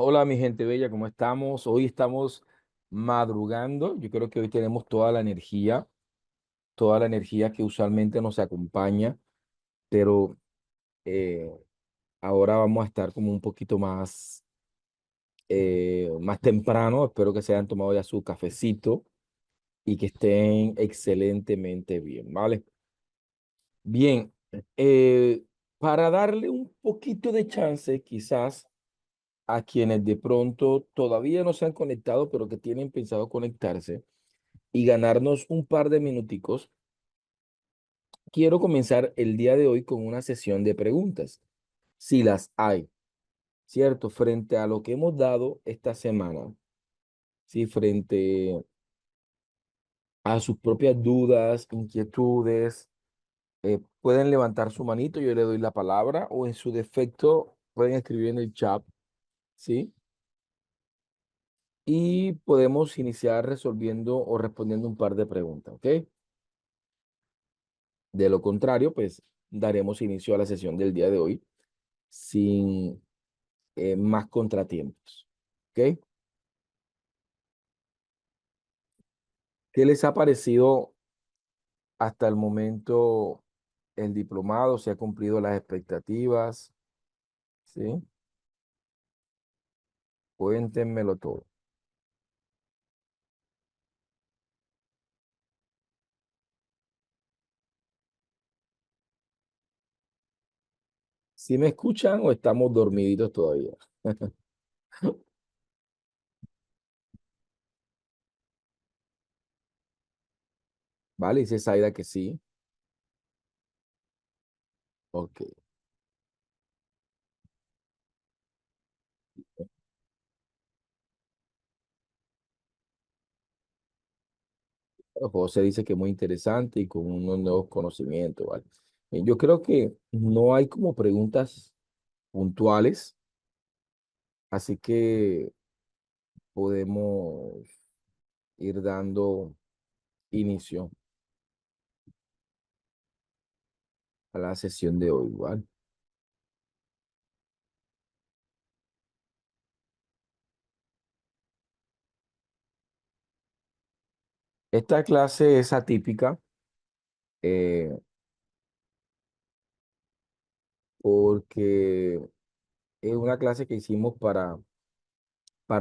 Hola, mi gente bella, ¿cómo estamos? Hoy estamos madrugando. Yo creo que hoy tenemos toda la energía que usualmente nos acompaña, pero eh, ahora vamos a estar como un poquito más temprano. Espero que se hayan tomado ya su cafecito y que estén excelentemente bien, ¿vale? Bien, para darle un poquito de chance, quizás a quienes de pronto todavía no se han conectado, pero que tienen pensado conectarse y ganarnos un par de minuticos, quiero comenzar el día de hoy con una sesión de preguntas, si las hay, ¿cierto? Frente a lo que hemos dado esta semana, ¿sí? Frente a sus propias dudas, inquietudes, pueden levantar su manito, yo le doy la palabra, o en su defecto pueden escribir en el chat, ¿sí? Y podemos iniciar resolviendo o respondiendo un par de preguntas, ¿ok? De lo contrario, pues daremos inicio a la sesión del día de hoy sin más contratiempos, ¿ok? ¿Qué les ha parecido hasta el momento el diplomado? ¿Se ha cumplido las expectativas? ¿Sí? Cuéntenmelo todo. ¿Sí me escuchan o estamos dormiditos todavía? Vale, dice Zaida que sí. Ok. José dice que muy interesante y con unos nuevos conocimientos, ¿vale? Yo creo que no hay como preguntas puntuales, así que podemos ir dando inicio a la sesión de hoy, ¿vale? Esta clase es atípica eh, porque es una clase que hicimos para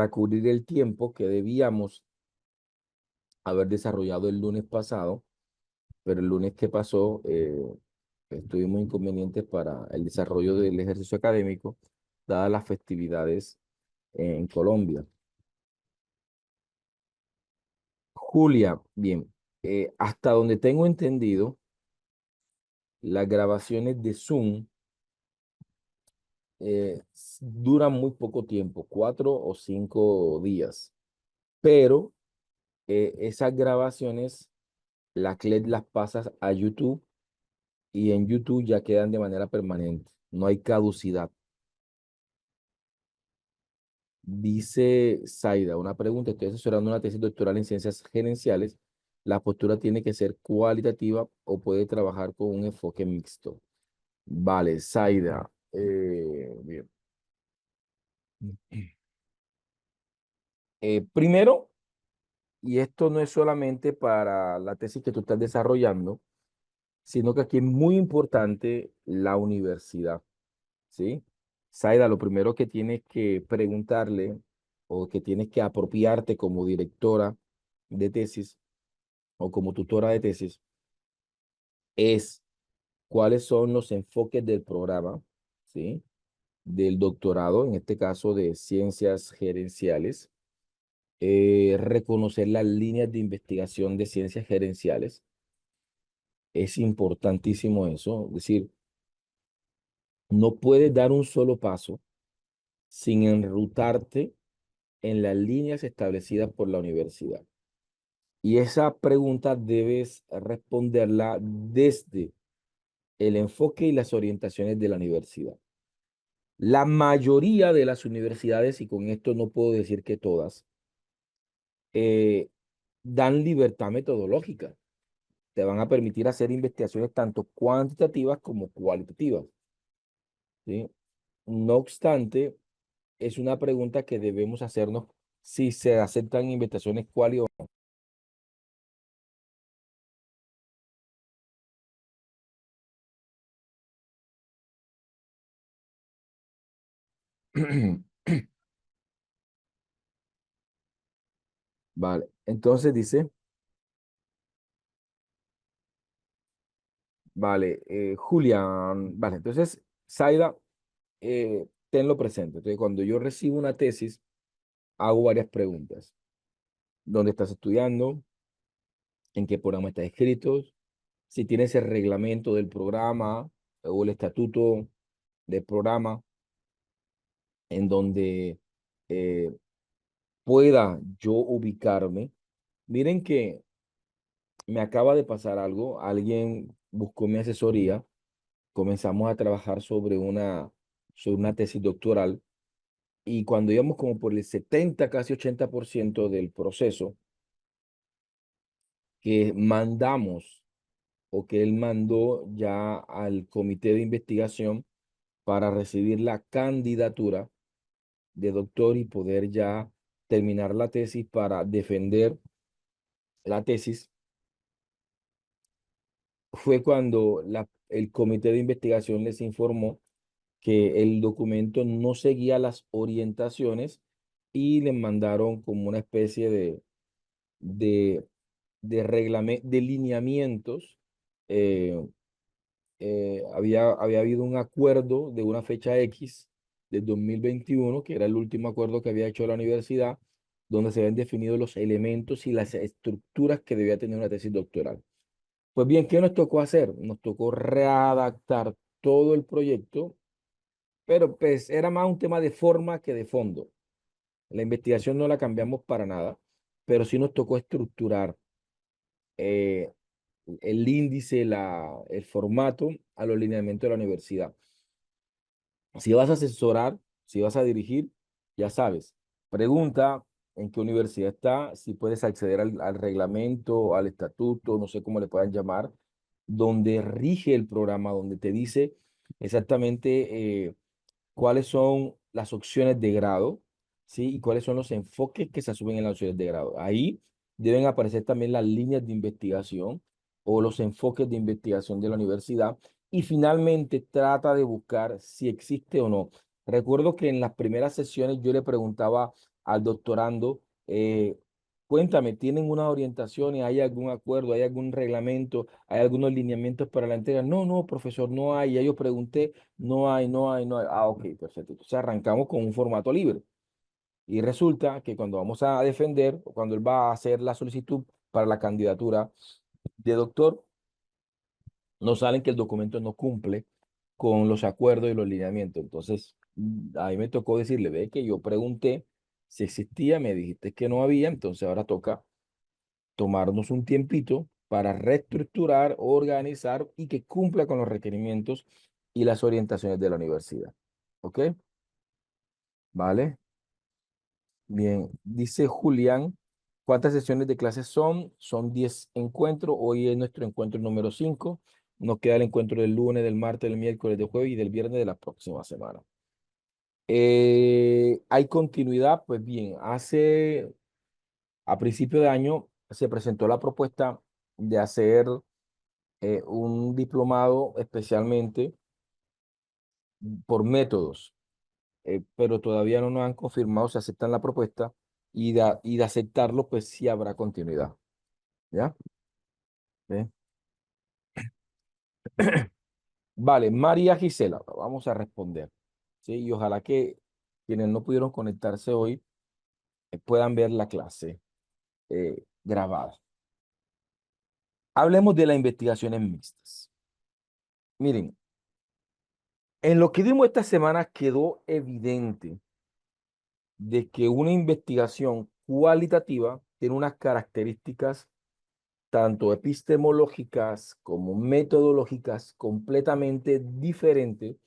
cubrir el tiempo que debíamos haber desarrollado el lunes pasado, pero el lunes que pasó tuvimos inconvenientes para el desarrollo del ejercicio académico, dadas las festividades en Colombia. Julia, bien, hasta donde tengo entendido, las grabaciones de Zoom duran muy poco tiempo, 4 o 5 días, pero esas grabaciones, la CLED las pasas a YouTube y en YouTube ya quedan de manera permanente, no hay caducidad. Dice Zaida, una pregunta, estoy asesorando una tesis doctoral en ciencias gerenciales, ¿la postura tiene que ser cualitativa o puede trabajar con un enfoque mixto? Vale, Zaida, bien. Primero, y esto no es solamente para la tesis que tú estás desarrollando, sino que aquí es muy importante la universidad, ¿sí? Zaida, lo primero que tienes que preguntarle o que tienes que apropiarte como directora de tesis o como tutora de tesis es cuáles son los enfoques del programa, ¿sí? Del doctorado, en este caso de ciencias gerenciales, reconocer las líneas de investigación de ciencias gerenciales. Es importantísimo eso, es decir, no puedes dar un solo paso sin enrutarte en las líneas establecidas por la universidad. Y esa pregunta debes responderla desde el enfoque y las orientaciones de la universidad. La mayoría de las universidades, y con esto no puedo decir que todas, eh, dan libertad metodológica. Te van a permitir hacer investigaciones tanto cuantitativas como cualitativas, ¿sí? No obstante, es una pregunta que debemos hacernos si se aceptan investigaciones quali o no. Vale, entonces dice, vale, Julián, vale, entonces, Zaida, tenlo presente. Entonces, cuando yo recibo una tesis, hago varias preguntas. ¿Dónde estás estudiando? ¿En qué programa estás escrito? Si tienes el reglamento del programa o el estatuto del programa en donde eh, pueda yo ubicarme. Miren que me acaba de pasar algo. Alguien buscó mi asesoría. Comenzamos a trabajar sobre una tesis doctoral y cuando íbamos como por el 70 casi 80% del proceso que mandamos o que él mandó ya al comité de investigación para recibir la candidatura de doctor y poder ya terminar la tesis para defender la tesis, fue cuando el comité de investigación les informó que el documento no seguía las orientaciones y le mandaron como una especie de, de lineamientos. eh, había habido un acuerdo de una fecha X del 2021 que era el último acuerdo que había hecho la universidad, donde se habían definido los elementos y las estructuras que debía tener una tesis doctoral. Pues bien, ¿qué nos tocó hacer? Nos tocó readaptar todo el proyecto, pero pues era más un tema de forma que de fondo. La investigación no la cambiamos para nada, pero sí nos tocó estructurar eh, el índice, el formato a los lineamientos de la universidad. Si vas a asesorar, si vas a dirigir, ya sabes, pregunta en qué universidad está, si puedes acceder al reglamento, al estatuto, no sé cómo le puedan llamar, donde rige el programa, donde te dice exactamente cuáles son las opciones de grado, ¿sí? Y cuáles son los enfoques que se asumen en las opciones de grado. Ahí deben aparecer también las líneas de investigación o los enfoques de investigación de la universidad. Y finalmente trata de buscar si existe o no. Recuerdo que en las primeras sesiones yo le preguntaba al doctorando, cuéntame, ¿tienen una orientación y hay algún acuerdo, hay algún reglamento, hay algunos lineamientos para la entrega? No, no, profesor, no hay. Ya yo pregunté, no hay, no hay, no hay. Ah, ok, perfecto. Entonces arrancamos con un formato libre. Y resulta que cuando vamos a defender, o cuando él va a hacer la solicitud para la candidatura de doctor, nos salen que el documento no cumple con los acuerdos y los lineamientos. Entonces, ahí me tocó decirle, ve que yo pregunté si existía, me dijiste que no había, entonces ahora toca tomarnos un tiempito para reestructurar, organizar y que cumpla con los requerimientos y las orientaciones de la universidad. ¿Ok? Vale. Bien. Dice Julián, ¿cuántas sesiones de clases son? Son 10 encuentros. Hoy es nuestro encuentro número 5. Nos queda el encuentro del lunes, del martes, del miércoles, del jueves y del viernes de la próxima semana. ¿Hay continuidad? Pues bien, a principio de año se presentó la propuesta de hacer un diplomado especialmente por métodos, pero todavía no nos han confirmado si aceptan la propuesta y de aceptarlo, pues sí habrá continuidad. ¿Ya? ¿Ve? Vale, María Gisela, vamos a responder. ¿Sí? Y ojalá que quienes no pudieron conectarse hoy puedan ver la clase grabada. Hablemos de las investigaciones mixtas. Miren, en lo que dimos esta semana quedó evidente de que una investigación cualitativa tiene unas características tanto epistemológicas como metodológicas completamente diferentes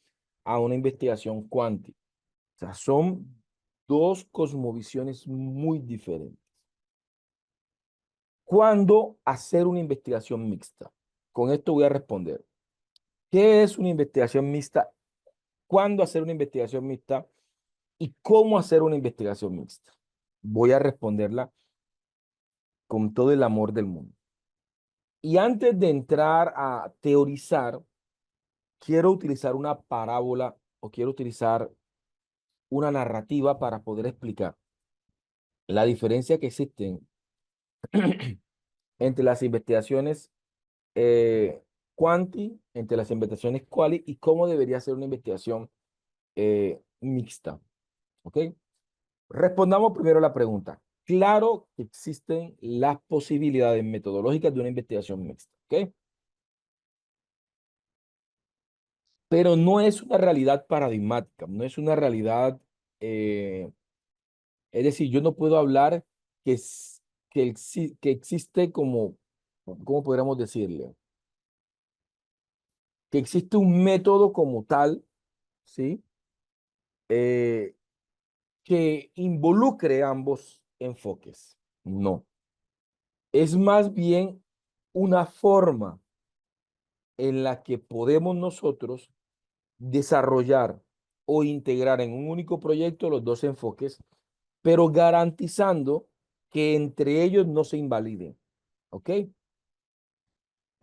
a una investigación cuántica. O sea, son dos cosmovisiones muy diferentes. ¿Cuándo hacer una investigación mixta? Con esto voy a responder. ¿Qué es una investigación mixta? ¿Cuándo hacer una investigación mixta? ¿Y cómo hacer una investigación mixta? Voy a responderla con todo el amor del mundo. Y antes de entrar a teorizar, quiero utilizar una parábola o quiero utilizar una narrativa para poder explicar la diferencia que existen entre las investigaciones quanti, entre las investigaciones quali y cómo debería ser una investigación mixta. ¿Ok? Respondamos primero la pregunta. Claro que existen las posibilidades metodológicas de una investigación mixta. ¿Ok? Pero no es una realidad paradigmática, no es una realidad, es decir, yo no puedo hablar que, que existe como, ¿cómo podríamos decirle? Que existe un método como tal, ¿sí? Eh, que involucre ambos enfoques. No, es más bien una forma en la que podemos nosotros desarrollar o integrar en un único proyecto los dos enfoques, pero garantizando que entre ellos no se invaliden. ¿Ok?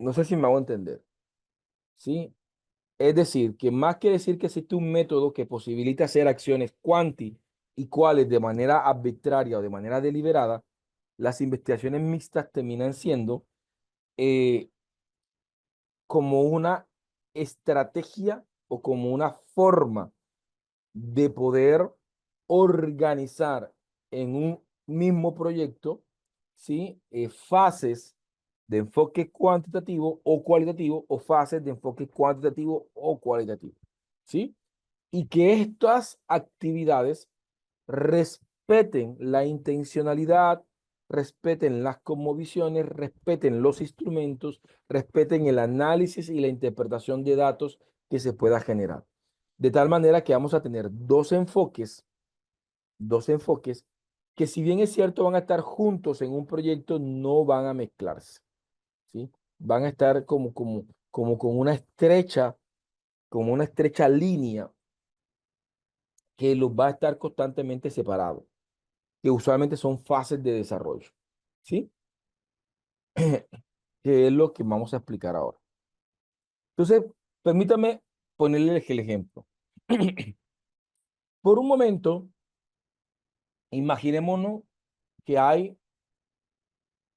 No sé si me hago entender. ¿Sí? Es decir, que más que decir que existe un método que posibilita hacer acciones cuanti y cuales de manera arbitraria o de manera deliberada, las investigaciones mixtas terminan siendo eh, como una estrategia o como una forma de poder organizar en un mismo proyecto, ¿sí? Fases de enfoque cuantitativo o cualitativo o fases de enfoque cuantitativo o cualitativo, ¿sí? Y que estas actividades respeten la intencionalidad, respeten las cosmovisiones, respeten los instrumentos, respeten el análisis y la interpretación de datos que se pueda generar. De tal manera que vamos a tener dos enfoques que si bien es cierto van a estar juntos en un proyecto, no van a mezclarse, ¿sí? Van a estar como como una estrecha línea que los va a estar constantemente separados, que usualmente son fases de desarrollo, ¿sí? Que es lo que vamos a explicar ahora. Entonces, permítame ponerles el ejemplo. Por un momento, imaginémonos que hay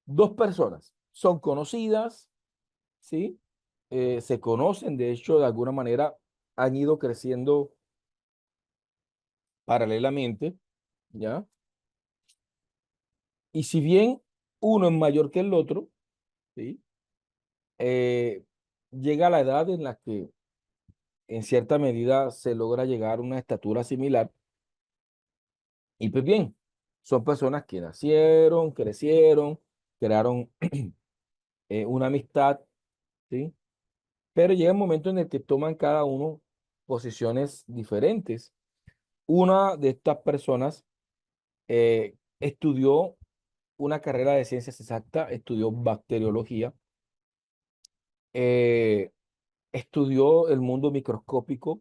dos personas, son conocidas, ¿sí? Se conocen, de hecho, de alguna manera han ido creciendo paralelamente, ¿ya? Y si bien uno es mayor que el otro, ¿sí? Eh, llega a la edad en la que en cierta medida se logra llegar a una estatura similar. Y pues bien, son personas que nacieron, crecieron, crearon una amistad, ¿sí? Pero llega un momento en el que toman cada uno posiciones diferentes. Una de estas personas estudió una carrera de ciencias exactas, estudió bacteriología, eh, estudió el mundo microscópico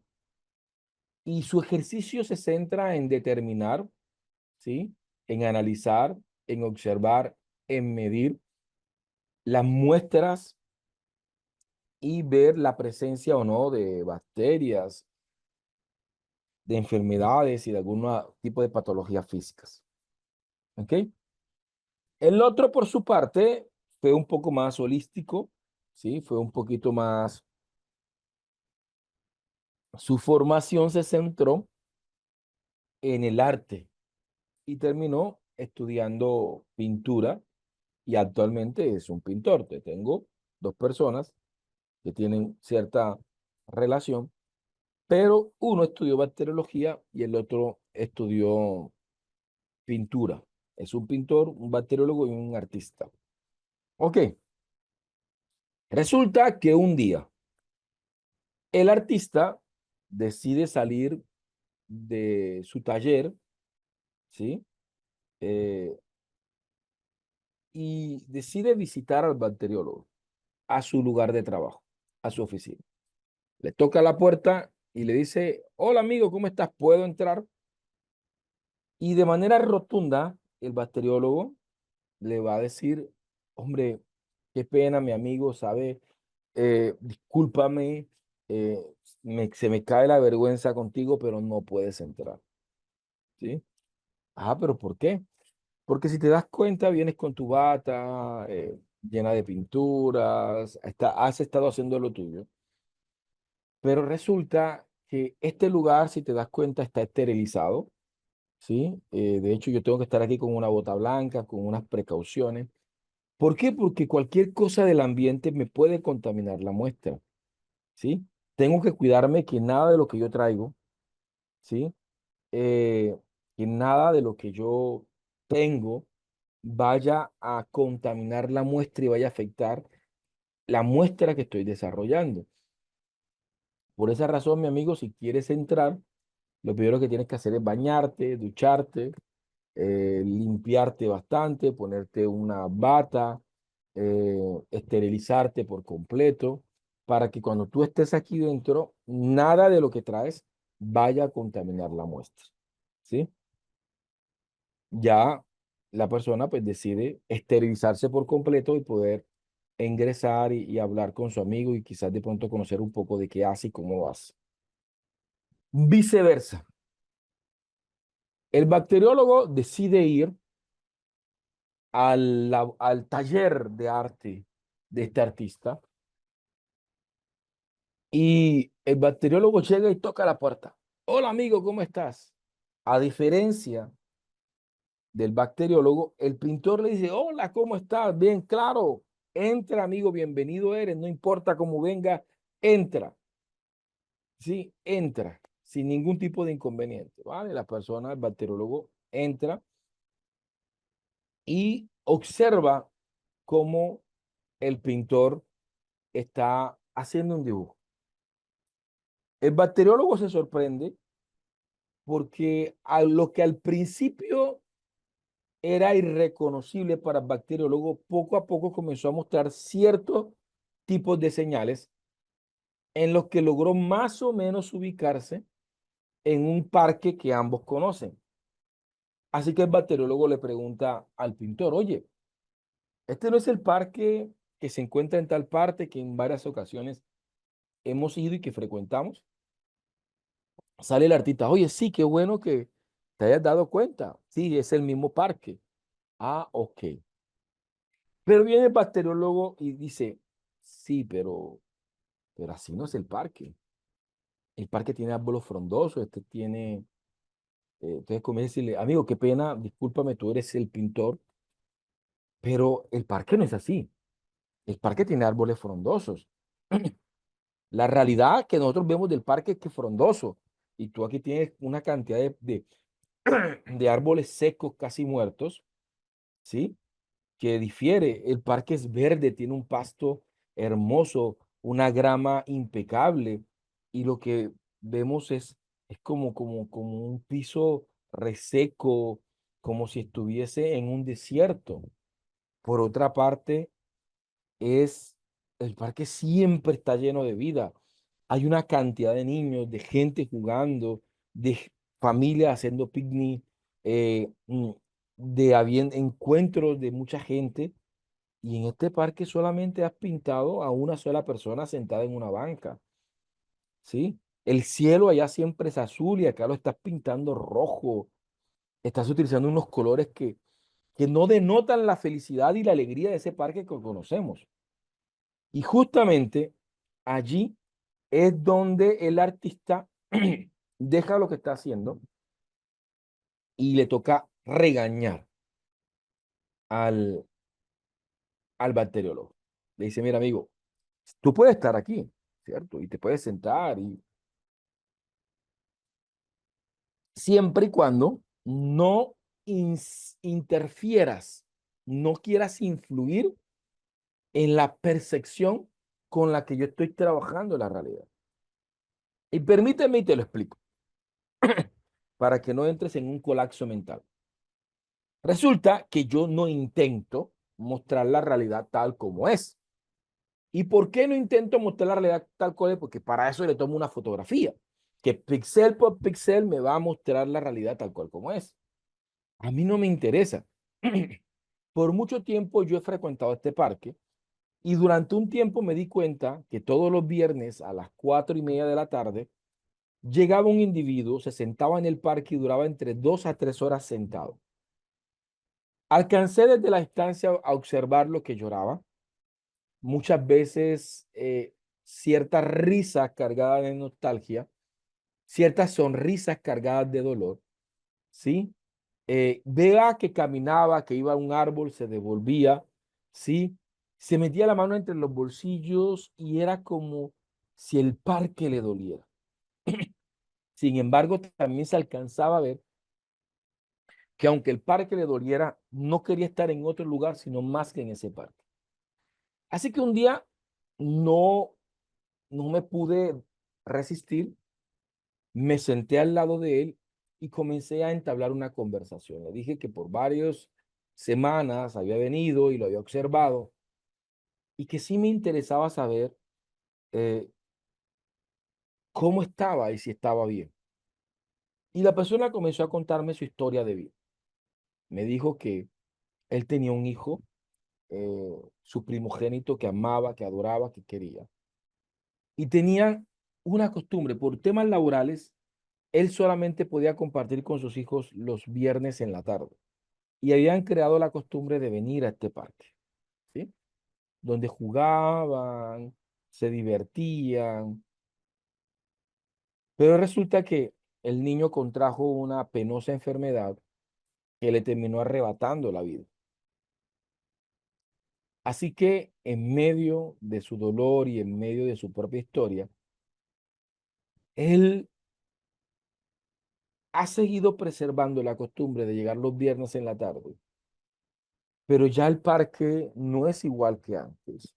y su ejercicio se centra en determinar, ¿sí? En analizar, en observar, en medir las muestras y ver la presencia o no de bacterias, de enfermedades y de algún tipo de patologías físicas. ¿Ok? El otro, por su parte, fue un poco más holístico, ¿sí? Fue un poquito más, su formación se centró en el arte y terminó estudiando pintura y actualmente es un pintor. Te tengo dos personas que tienen cierta relación, pero uno estudió bacteriología y el otro estudió pintura. Es un pintor, un bacteriólogo y un artista. Ok, resulta que un día el artista decide salir de su taller, ¿sí? Eh, y decide visitar al bacteriólogo a su lugar de trabajo, a su oficina. Le toca la puerta y le dice, hola amigo, ¿cómo estás? ¿Puedo entrar? Y de manera rotunda, el bacteriólogo le va a decir, hombre, qué pena, mi amigo, ¿sabe? Discúlpame, eh, se me cae la vergüenza contigo, pero no puedes entrar, ¿sí? Ah, pero ¿por qué? Porque si te das cuenta, vienes con tu bata llena de pinturas, has estado haciendo lo tuyo, pero resulta que este lugar, si te das cuenta, está esterilizado, ¿sí? De hecho, yo tengo que estar aquí con una bota blanca, con unas precauciones. ¿Por qué? Porque cualquier cosa del ambiente me puede contaminar la muestra, ¿sí? Tengo que cuidarme que nada de lo que yo traigo, ¿sí? Eh, que nada de lo que yo tengo vaya a contaminar la muestra y vaya a afectar la muestra que estoy desarrollando. Por esa razón, mi amigo, si quieres entrar, lo primero que tienes que hacer es bañarte, ducharte, limpiarte bastante, ponerte una bata, esterilizarte por completo, para que cuando tú estés aquí dentro, nada de lo que traes vaya a contaminar la muestra, ¿sí? Ya la persona pues decide esterilizarse por completo y poder ingresar y hablar con su amigo y quizás de pronto conocer un poco de qué hace y cómo lo hace. Viceversa, el bacteriólogo decide ir al taller de arte de este artista y el bacteriólogo llega y toca la puerta. Hola amigo, ¿cómo estás? A diferencia del bacteriólogo, el pintor le dice, hola, ¿cómo estás? Bien, claro, entra amigo, bienvenido eres, no importa cómo venga, entra, sí, entra, sin ningún tipo de inconveniente, ¿vale? La persona, el bacteriólogo, entra y observa cómo el pintor está haciendo un dibujo. El bacteriólogo se sorprende porque a lo que al principio era irreconocible para el bacteriólogo, poco a poco comenzó a mostrar ciertos tipos de señales en los que logró más o menos ubicarse en un parque que ambos conocen. Así que el bacteriólogo le pregunta al pintor, oye, ¿este no es el parque que se encuentra en tal parte que en varias ocasiones hemos ido y que frecuentamos? Sale el artista, oye, sí, qué bueno que te hayas dado cuenta. Sí, es el mismo parque. Ah, ok. Pero viene el bacteriólogo y dice, sí, pero así no es el parque. El parque tiene árboles frondosos, este tiene... entonces comienza a decirle, amigo, qué pena, discúlpame, tú eres el pintor, pero el parque no es así. El parque tiene árboles frondosos. La realidad que nosotros vemos del parque es que es frondoso. Y tú aquí tienes una cantidad de árboles secos, casi muertos, ¿sí? Que difiere. El parque es verde, tiene un pasto hermoso, una grama impecable. Y lo que vemos es como un piso reseco, como si estuviese en un desierto. Por otra parte, el parque siempre está lleno de vida. Hay una cantidad de niños, de gente jugando, familias haciendo picnic, de habiendo encuentros de mucha gente. Y en este parque solamente has pintado a una sola persona sentada en una banca, ¿sí? El cielo allá siempre es azul y acá lo estás pintando rojo. Estás utilizando unos colores que no denotan la felicidad y la alegría de ese parque que conocemos. Y justamente allí es donde el artista deja lo que está haciendo y le toca regañar al, al bacteriólogo. Le dice, mira, amigo, tú puedes estar aquí, ¿cierto? Y te puedes sentar y siempre y cuando no interfieras, no quieras influir en la percepción con la que yo estoy trabajando la realidad. Y permíteme y te lo explico, para que no entres en un colapso mental. Resulta que yo no intento mostrar la realidad tal como es. ¿Y por qué no intento mostrar la realidad tal cual es? Porque para eso le tomo una fotografía, que píxel por píxel me va a mostrar la realidad tal cual como es. a mí no me interesa. Por mucho tiempo yo he frecuentado este parque y durante un tiempo me di cuenta que todos los viernes a las 4:30 de la tarde llegaba un individuo, se sentaba en el parque y duraba entre 2 a 3 horas sentado. Alcancé desde la distancia a observar lo que lloraba, muchas veces ciertas risas cargadas de nostalgia, ciertas sonrisas cargadas de dolor, ¿sí? Vea que caminaba, que iba a un árbol, se devolvía, ¿sí? Se metía la mano entre los bolsillos y era como si el parque le doliera. Sin embargo, también se alcanzaba a ver que aunque el parque le doliera, no quería estar en otro lugar, sino más que en ese parque. Así que un día no, no me pude resistir, me senté al lado de él y comencé a entablar una conversación. Le dije que por varias semanas había venido y lo había observado y que sí me interesaba saber eh, cómo estaba y si estaba bien. Y la persona comenzó a contarme su historia de vida. Me dijo que él tenía un hijo, su primogénito que amaba, que adoraba, que quería. Y tenían una costumbre, por temas laborales, él solamente podía compartir con sus hijos los viernes en la tarde. Y habían creado la costumbre de venir a este parque, ¿sí? Donde jugaban, se divertían, pero resulta que el niño contrajo una penosa enfermedad que le terminó arrebatando la vida. Así que en medio de su dolor y en medio de su propia historia, él ha seguido preservando la costumbre de llegar los viernes en la tarde, pero ya el parque no es igual que antes.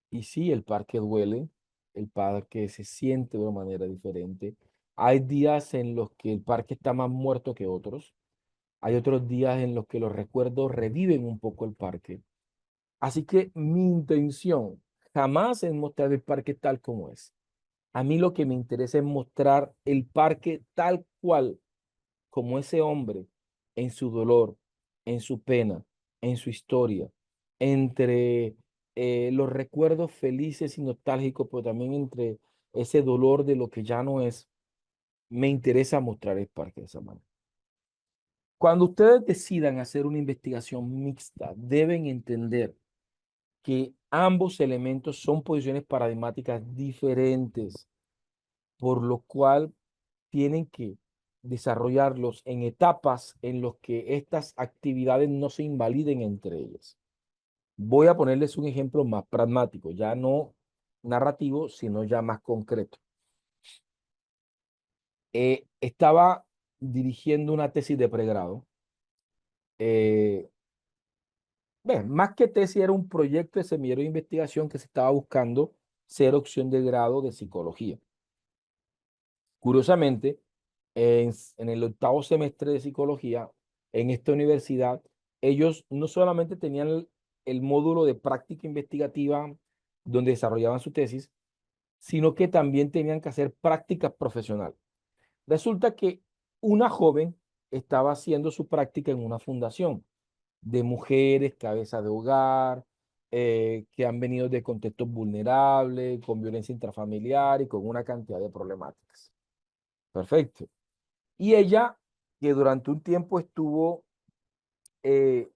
Y sí, el parque duele, el parque se siente de una manera diferente. Hay días en los que el parque está más muerto que otros. Hay otros días en los que los recuerdos reviven un poco el parque. Así que mi intención jamás es mostrar el parque tal como es. A mí lo que me interesa es mostrar el parque tal cual como ese hombre en su dolor, en su pena, en su historia, entre los recuerdos felices y nostálgicos, pero también entre ese dolor de lo que ya no es, me interesa mostrar el parque de esa manera. Cuando ustedes decidan hacer una investigación mixta, deben entender que ambos elementos son posiciones paradigmáticas diferentes, por lo cual tienen que desarrollarlos en etapas en las que estas actividades no se invaliden entre ellas. Voy a ponerles un ejemplo más pragmático, ya no narrativo, sino ya más concreto. Estaba dirigiendo una tesis de pregrado. Eh, Más que tesis, era un proyecto de semillero de investigación que se estaba buscando ser opción de grado de psicología. Curiosamente, en el octavo semestre de psicología, en esta universidad, ellos no solamente tenían el módulo de práctica investigativa donde desarrollaban su tesis, sino que también tenían que hacer prácticas profesionales. Resulta que una joven estaba haciendo su práctica en una fundación de mujeres, cabeza de hogar, que han venido de contextos vulnerables, con violencia intrafamiliar y con una cantidad de problemáticas. Perfecto. Y ella, que durante un tiempo estuvo eh,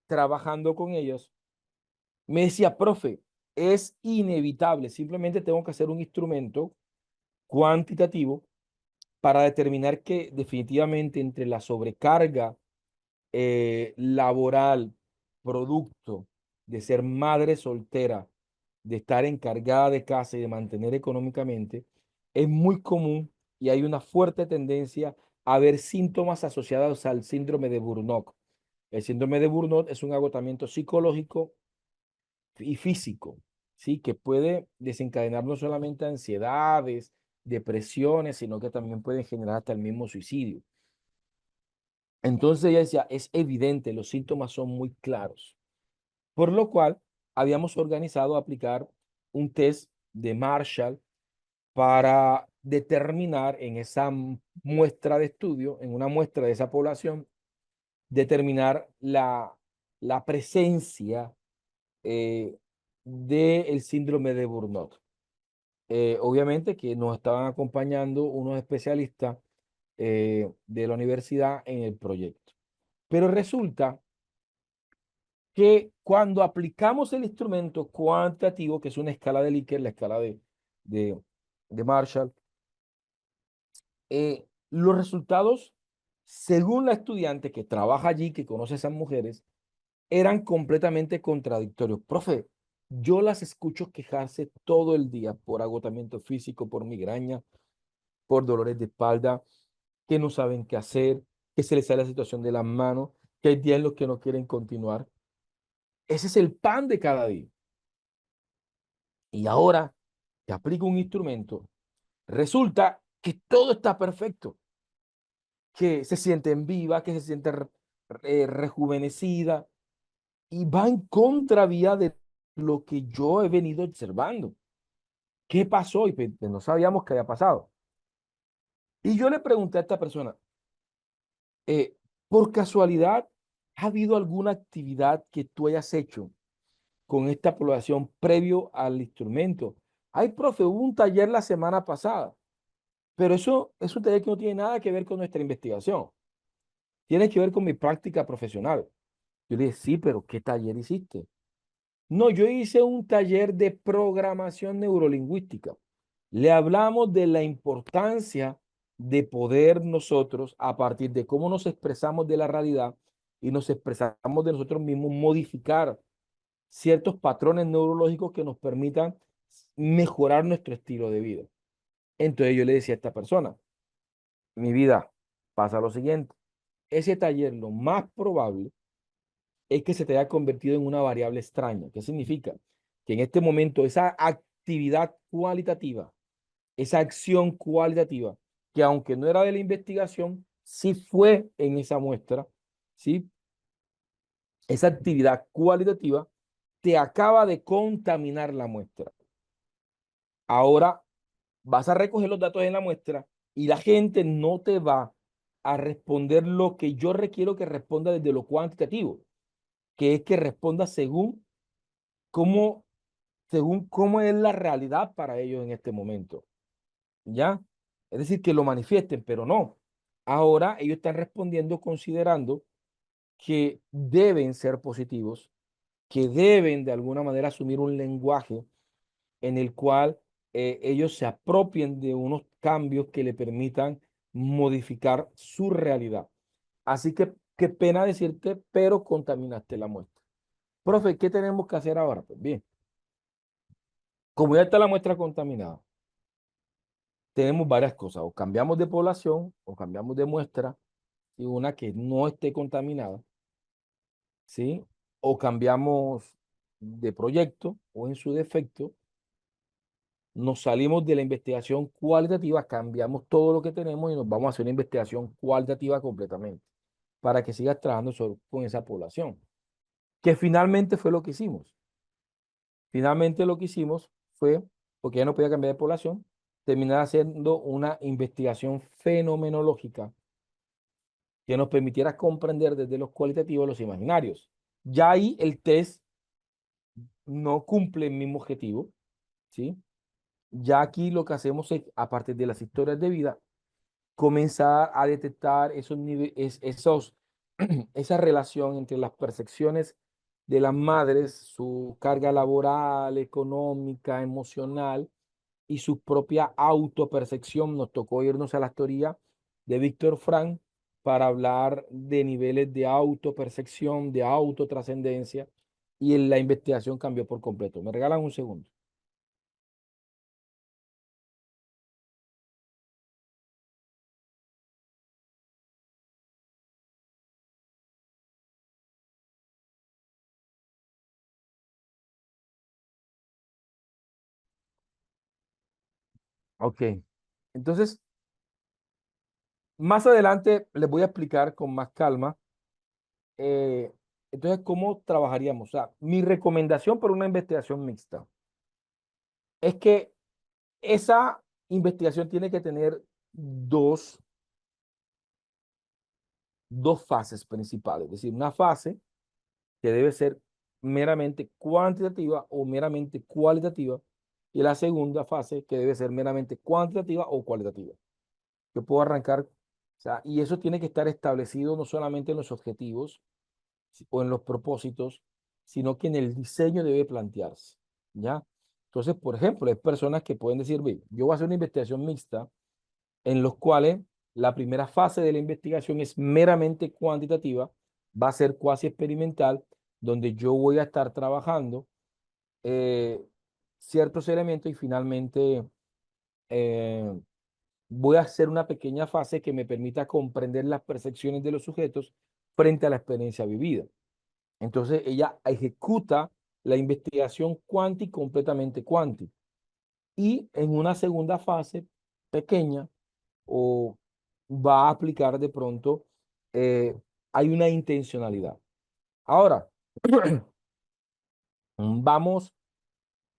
trabajando con ellos, me decía, profe, es inevitable, simplemente tengo que hacer un instrumento cuantitativo para determinar que definitivamente entre la sobrecarga laboral, producto de ser madre soltera, de estar encargada de casa y de mantener económicamente, es muy común y hay una fuerte tendencia a ver síntomas asociados al síndrome de Burnout. El síndrome de Burnout es un agotamiento psicológico y físico, ¿sí? Que puede desencadenar no solamente ansiedades, depresiones, sino que también puede generar hasta el mismo suicidio. Entonces ella decía, es evidente, los síntomas son muy claros, por lo cual habíamos organizado aplicar un test de Marshall para determinar en esa muestra de estudio, en una muestra de esa población, determinar la presencia del síndrome de Burnout. Obviamente que nos estaban acompañando unos especialistas de la universidad en el proyecto. Pero resulta que cuando aplicamos el instrumento cuantitativo, que es una escala de Likert, la escala de, de Marshall, los resultados, según la estudiante que trabaja allí, que conoce a esas mujeres, eran completamente contradictorios. Profe, yo las escucho quejarse todo el día por agotamiento físico, por migraña, por dolores de espalda, que no saben qué hacer, que se les sale la situación de las manos, que hay días en los que no quieren continuar. Ese es el pan de cada día. Y ahora que aplico un instrumento, resulta que todo está perfecto, que se sienten vivas, que se sienten rejuvenecida y va en contravía de lo que yo he venido observando. ¿Qué pasó? Y pues, no sabíamos qué había pasado. Y yo le pregunté a esta persona, eh, por casualidad, ¿ha habido alguna actividad que tú hayas hecho con esta población previo al instrumento? Ay, profe, hubo un taller la semana pasada, pero eso es un taller que no tiene nada que ver con nuestra investigación. Tiene que ver con mi práctica profesional. Yo le dije, sí, pero ¿qué taller hiciste? No, yo hice un taller de programación neurolingüística. Le hablamos de la importancia de poder nosotros, a partir de cómo nos expresamos de la realidad y nos expresamos de nosotros mismos, modificar ciertos patrones neurológicos que nos permitan mejorar nuestro estilo de vida. Entonces yo le decía a esta persona, mi vida, pasa lo siguiente, ese taller lo más probable es que se te haya convertido en una variable extraña. ¿Qué significa? Que en este momento esa actividad cualitativa, esa acción cualitativa, que aunque no era de la investigación, sí fue en esa muestra, ¿sí? Esa actividad cualitativa te acaba de contaminar la muestra. Ahora vas a recoger los datos en la muestra y la gente no te va a responder lo que yo requiero que responda desde lo cuantitativo, que es que responda cómo, según cómo es la realidad para ellos en este momento. ¿Ya? Es decir, que lo manifiesten, pero no. Ahora ellos están respondiendo considerando que deben ser positivos, que deben de alguna manera asumir un lenguaje en el cual ellos se apropien de unos cambios que le permitan modificar su realidad. Así que qué pena decirte, pero contaminaste la muestra. Profe, ¿qué tenemos que hacer ahora? Pues bien, como ya está la muestra contaminada, tenemos varias cosas. O cambiamos de población o cambiamos de muestra y una que no esté contaminada, ¿sí? O cambiamos de proyecto o en su defecto nos salimos de la investigación cualitativa, cambiamos todo lo que tenemos y nos vamos a hacer una investigación cualitativa completamente para que sigas trabajando con esa población, que finalmente fue lo que hicimos. Finalmente lo que hicimos fue, porque ya no podía cambiar de población, terminar haciendo una investigación fenomenológica que nos permitiera comprender desde los cualitativos los imaginarios. Ya ahí el test no cumple el mismo objetivo, ¿sí? Ya aquí lo que hacemos es, a partir de las historias de vida, comenzar a detectar esa relación entre las percepciones de las madres, su carga laboral, económica, emocional y su propia autopercepción. Nos tocó irnos a la teoría de Víctor Frank para hablar de niveles de autopercepción, de autotrascendencia, y en la investigación cambió por completo. ¿Me regalan un segundo? Ok. Entonces, más adelante les voy a explicar con más calma, eh, entonces, cómo trabajaríamos. O sea, mi recomendación para una investigación mixta es que esa investigación tiene que tener dos fases principales, es decir, una fase que debe ser meramente cuantitativa o meramente cualitativa, y la segunda fase que debe ser meramente cuantitativa o cualitativa. Yo puedo arrancar, o sea, y eso tiene que estar establecido no solamente en los objetivos o en los propósitos, sino que en el diseño debe plantearse, ¿ya? Entonces, por ejemplo, hay personas que pueden decir, "Ve, yo voy a hacer una investigación mixta en los cuales la primera fase de la investigación es meramente cuantitativa, va a ser cuasi experimental, donde yo voy a estar trabajando eh, ciertos elementos y finalmente eh, voy a hacer una pequeña fase que me permita comprender las percepciones de los sujetos frente a la experiencia vivida. Entonces ella ejecuta la investigación cuanti completamente cuanti. Y en una segunda fase pequeña o va a aplicar de pronto, eh, hay una intencionalidad. Ahora, vamos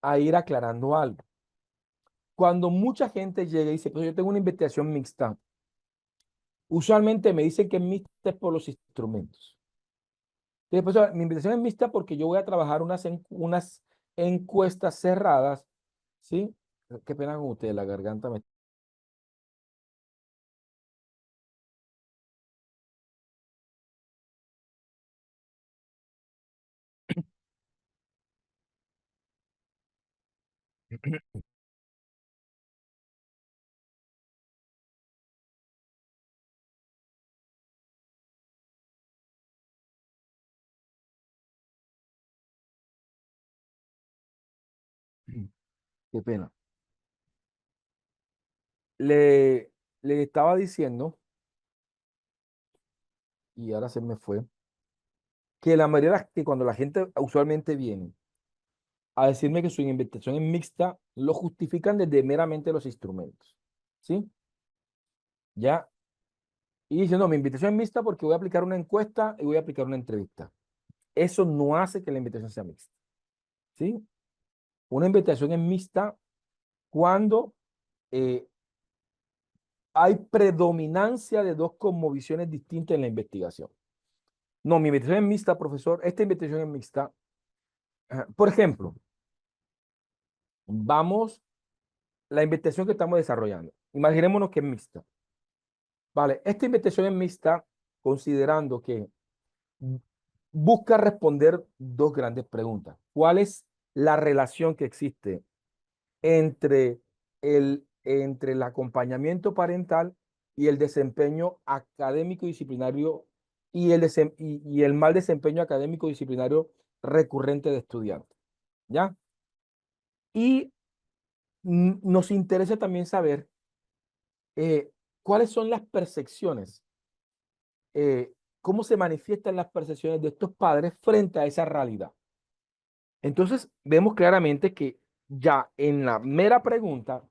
a ir aclarando algo. Cuando mucha gente llega y dice, pues yo tengo una investigación mixta, usualmente me dicen que es mixta es por los instrumentos. Entonces, pues, mi investigación es mixta porque yo voy a trabajar unas encuestas cerradas, ¿sí? Qué pena con usted, la garganta me... Qué pena. Le, le estaba diciendo, y ahora se me fue, que la mayoría que cuando la gente usualmente viene a decirme que su investigación es mixta, lo justifican desde meramente los instrumentos, ¿sí? Ya, y dicen, no, mi invitación es mixta porque voy a aplicar una encuesta y voy a aplicar una entrevista. Eso no hace que la invitación sea mixta, ¿sí? Una invitación es mixta cuando eh, hay predominancia de dos cosmovisiones distintas en la investigación. No, mi invitación es mixta, profesor, esta invitación es mixta. Por ejemplo, vamos, la investigación que estamos desarrollando, imaginémonos que es mixta. Vale, esta investigación es mixta considerando que busca responder dos grandes preguntas. ¿Cuál es la relación que existe entre el acompañamiento parental y el desempeño académico disciplinario y el mal desempeño académico disciplinario recurrente de estudiantes? ¿Ya? Y nos interesa también saber cuáles son las percepciones, cómo se manifiestan las percepciones de estos padres frente a esa realidad. Entonces, vemos claramente que ya en la mera pregunta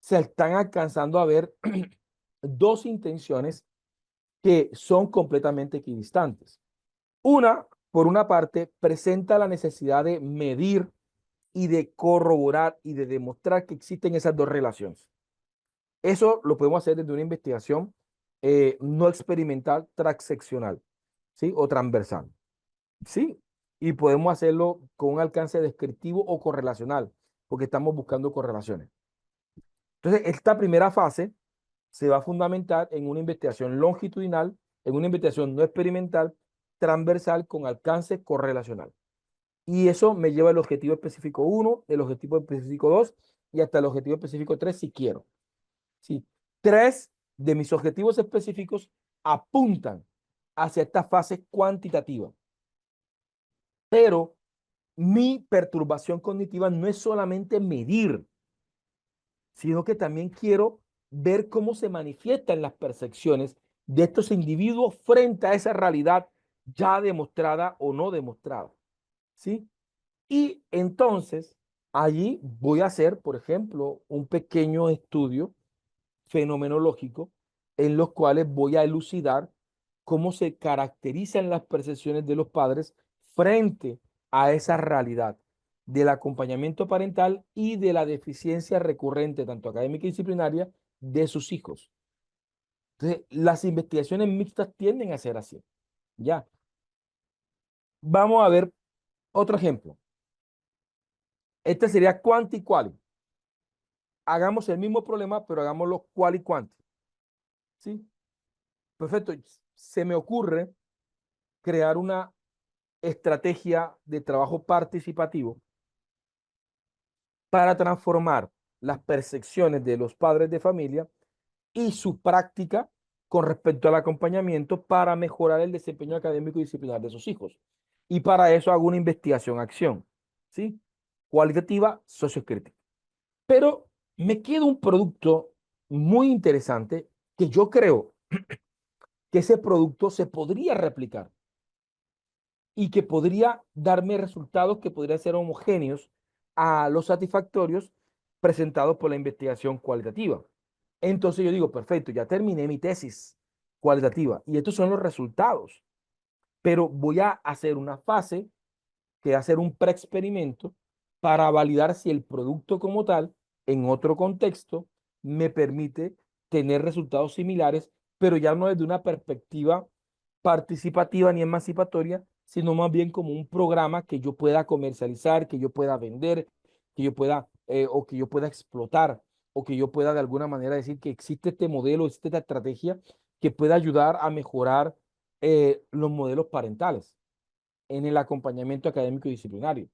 se están alcanzando a ver dos intenciones que son completamente equidistantes. Una, por una parte, presenta la necesidad de medir y de corroborar y de demostrar que existen esas dos relaciones. Eso lo podemos hacer desde una investigación no experimental transeccional, ¿sí? O transversal, ¿sí? Y podemos hacerlo con un alcance descriptivo o correlacional, porque estamos buscando correlaciones. Entonces, esta primera fase se va a fundamentar en una investigación longitudinal, en una investigación no experimental, transversal con alcance correlacional. Y eso me lleva al objetivo específico 1, el objetivo específico 2 y hasta el objetivo específico 3 si quiero. Sí, tres de mis objetivos específicos apuntan hacia esta fase cuantitativa. Pero mi perturbación cognitiva no es solamente medir, sino que también quiero ver cómo se manifiestan las percepciones de estos individuos frente a esa realidad ya demostrada o no demostrada. ¿Sí? Y entonces allí voy a hacer, por ejemplo, un pequeño estudio fenomenológico en los cuales voy a elucidar cómo se caracterizan las percepciones de los padres frente a esa realidad. del acompañamiento parental y de la deficiencia recurrente, tanto académica y disciplinaria, de sus hijos. Entonces, las investigaciones mixtas tienden a ser así. Ya. Vamos a ver otro ejemplo. Este sería quanti y quali. Hagamos el mismo problema, pero hagámoslo quali y quanti. ¿Sí? Perfecto. Se me ocurre crear una estrategia de trabajo participativo para transformar las percepciones de los padres de familia y su práctica con respecto al acompañamiento para mejorar el desempeño académico y disciplinar de sus hijos. Y para eso hago una investigación-acción, ¿sí? Cualitativa, sociocrítica. Pero me queda un producto muy interesante que yo creo que ese producto se podría replicar y que podría darme resultados que podrían ser homogéneos a los satisfactorios presentados por la investigación cualitativa. Entonces yo digo, perfecto, ya terminé mi tesis cualitativa y estos son los resultados, pero voy a hacer una fase que hacer un preexperimento para validar si el producto como tal, en otro contexto, me permite tener resultados similares, pero ya no desde una perspectiva participativa ni emancipatoria, sino más bien como un programa que yo pueda comercializar, que yo pueda vender, que yo pueda, o que yo pueda explotar, o que yo pueda de alguna manera decir que existe este modelo, existe esta estrategia que pueda ayudar a mejorar los modelos parentales en el acompañamiento académico y disciplinario.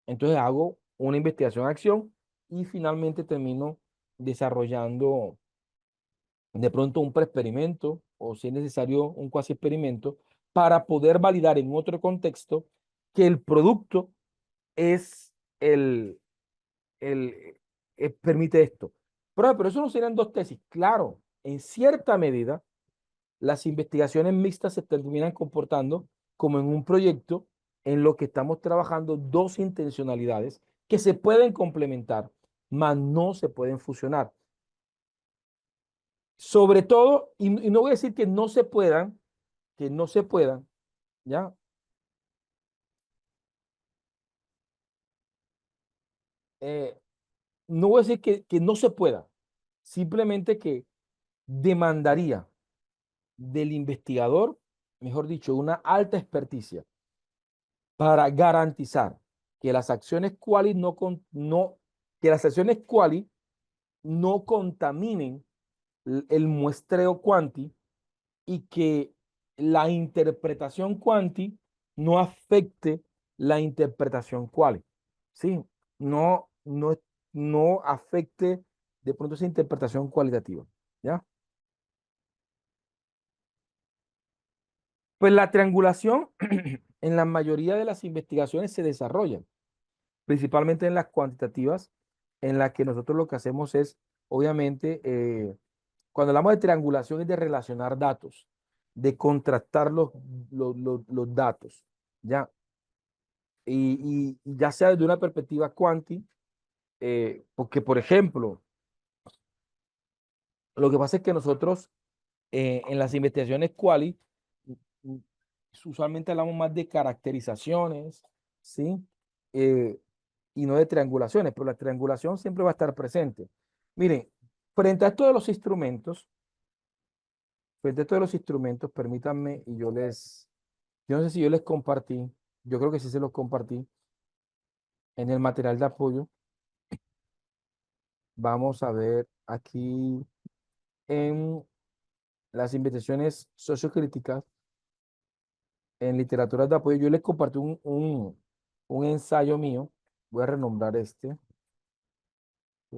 Entonces hago una investigación-acción y finalmente termino desarrollando de pronto un preexperimento o si es necesario un cuasi experimento para poder validar en otro contexto que el producto es el permite esto. Pero eso no serían dos tesis. Claro, en cierta medida las investigaciones mixtas se terminan comportando como en un proyecto en lo que estamos trabajando dos intencionalidades que se pueden complementar, mas no se pueden fusionar. Sobre todo, y no voy a decir que no se puedan, ¿ya? Eh, no voy a decir que no se pueda, simplemente que demandaría del investigador, mejor dicho, una alta experticia para garantizar que las acciones quali que las acciones quali no contaminen el muestreo quanti y que la interpretación quanti no afecte la interpretación quali. Sí, no, no, no afecte de pronto esa interpretación cualitativa. ¿Ya? Pues la triangulación en la mayoría de las investigaciones se desarrolla, principalmente en las cuantitativas, en las que nosotros lo que hacemos es, obviamente, cuando hablamos de triangulación es de relacionar datos, de contrastar los datos, ¿ya? Y ya sea desde una perspectiva cuanti, porque, por ejemplo, lo que pasa es que nosotros en las investigaciones quali, mm, usualmente hablamos más de caracterizaciones, ¿sí? Eh, y no de triangulaciones, pero la triangulación siempre va a estar presente. Miren, frente a estos de los instrumentos, frente a estos de los instrumentos, permítanme y yo no sé si yo les compartí, yo creo que sí se los compartí en el material de apoyo. Vamos a ver aquí en las investigaciones sociocríticas, en literaturas de apoyo, yo les compartí un ensayo mío, voy a renombrar este, ¿sí?